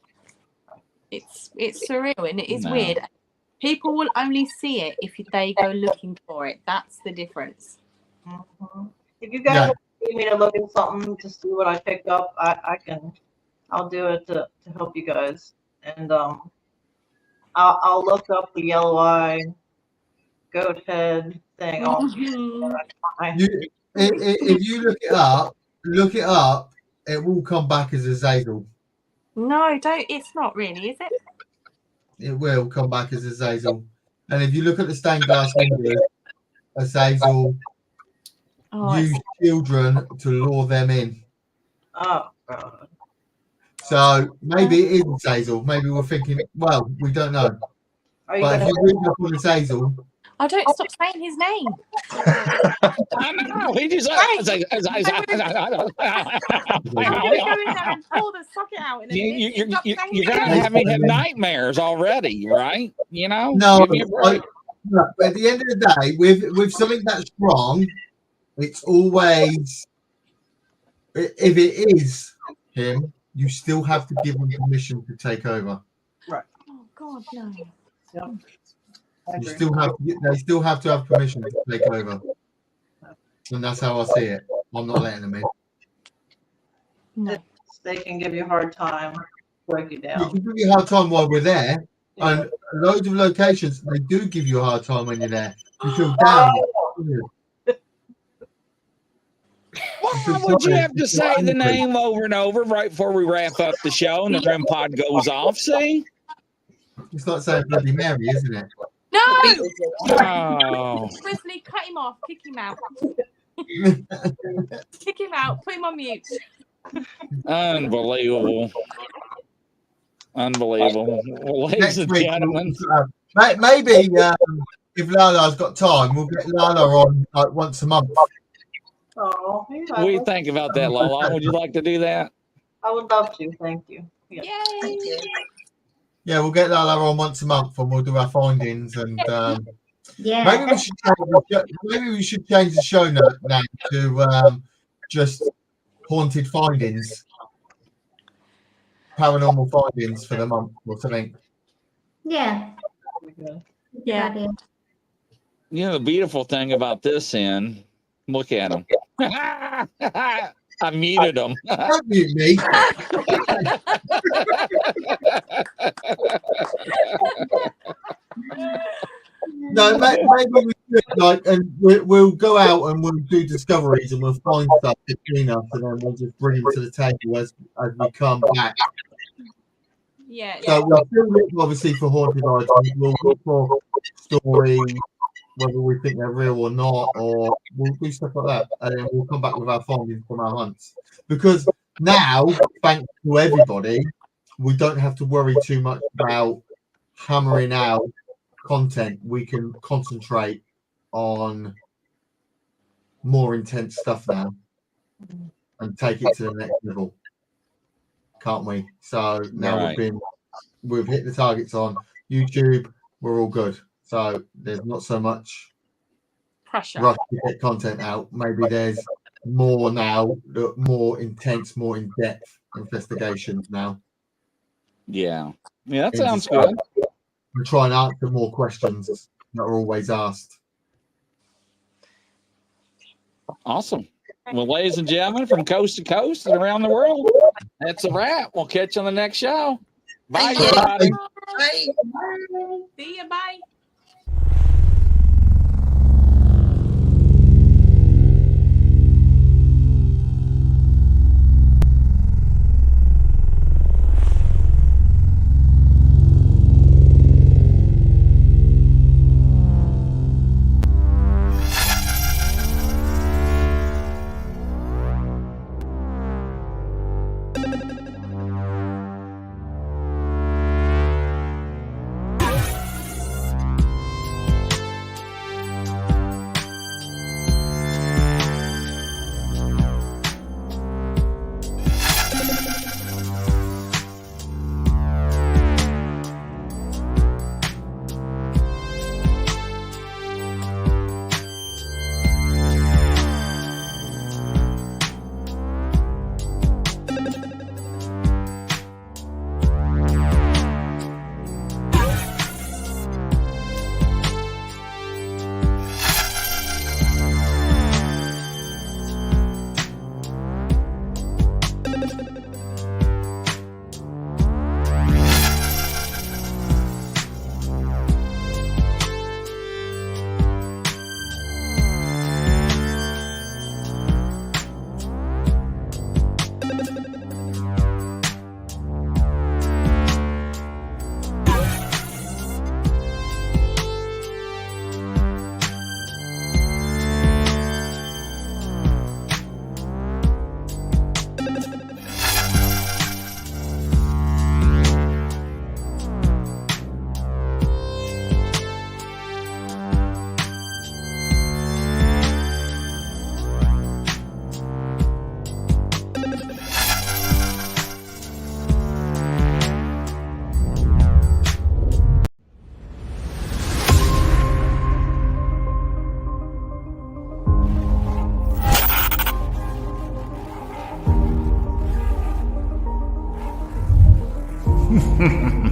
It's surreal and it is weird. People will only see it if they go looking for it. That's the difference. Mm-hmm. If you guys need me to look at something to see what I picked up, I'll do it to help you guys. And I'll look up the yellow eye goat head thing. If you look it up, it will come back as a Zazel. No, don't. It's not really, is it? It will come back as a Zazel. And if you look at the stained glass window, a Zazel use children to lure them in. Oh, God. So maybe it is a Zazel. Maybe we're thinking, well, we don't know. But if you read up on the Zazel, I don't stop saying his name. I know. He just you're gonna have me have nightmares already, right? You know? no, Give me a break. but at the end of the day, with something that's wrong, it's always, if it is him, you still have to give him permission to take over. Right. Oh God, no. Yep. You still have they still have to have permission to take over. And that's how I see it. I'm not letting them in. No. They can give you a hard time, break you You down. can give you a hard time while we're there. And loads of locations, they do give you a hard time when you're there. You feel down. Why would you have to say the name over and over right before we wrap up the show and the REM pod goes off? See? It's like saying Bloody Mary, isn't it? No! Oh. Grizzly, cut him off. Kick him out. Kick him out. Put him on mute. Unbelievable. Unbelievable. Well, ladies and gentlemen. Maybe if Lala's got time, we'll get Lala on like once a month. Oh, What do you think about that, Lala? Would you like to do that? I would love to. Thank you. Yay! Thank you. Yeah, we'll get Lala on once a month and we'll do our findings. And Yeah. maybe we should change the show name to just Haunted Findings. Paranormal Findings for the month or something. Yeah. Yeah. You know, the beautiful thing about this end, look at him. I muted him. Don't mute me. No, maybe we should, like, and we'll go out and we'll do discoveries and we'll find stuff between us, and then we'll just bring them to the table as we come back. Yeah. So we'll still look, obviously, for haunted items. We'll look for stories, whether we think they're real or not, or we'll do stuff like that, and then we'll come back with our findings from our hunts. Because now, thanks to everybody, we don't have to worry too much about hammering out content. We can concentrate on more intense stuff now and take it to the next level, can't we? So now we've hit the targets on YouTube. We're all good. So there's not so much pressure rush to get content out. Maybe there's more now, more intense, more in-depth investigations now. Yeah, that sounds good. We're trying to answer more questions that are always asked. Awesome. Well, ladies and gentlemen, from coast to coast and around the world, that's a wrap. We'll catch you on the next show. Bye, everybody. Bye. See you. Bye. Ha ha ha.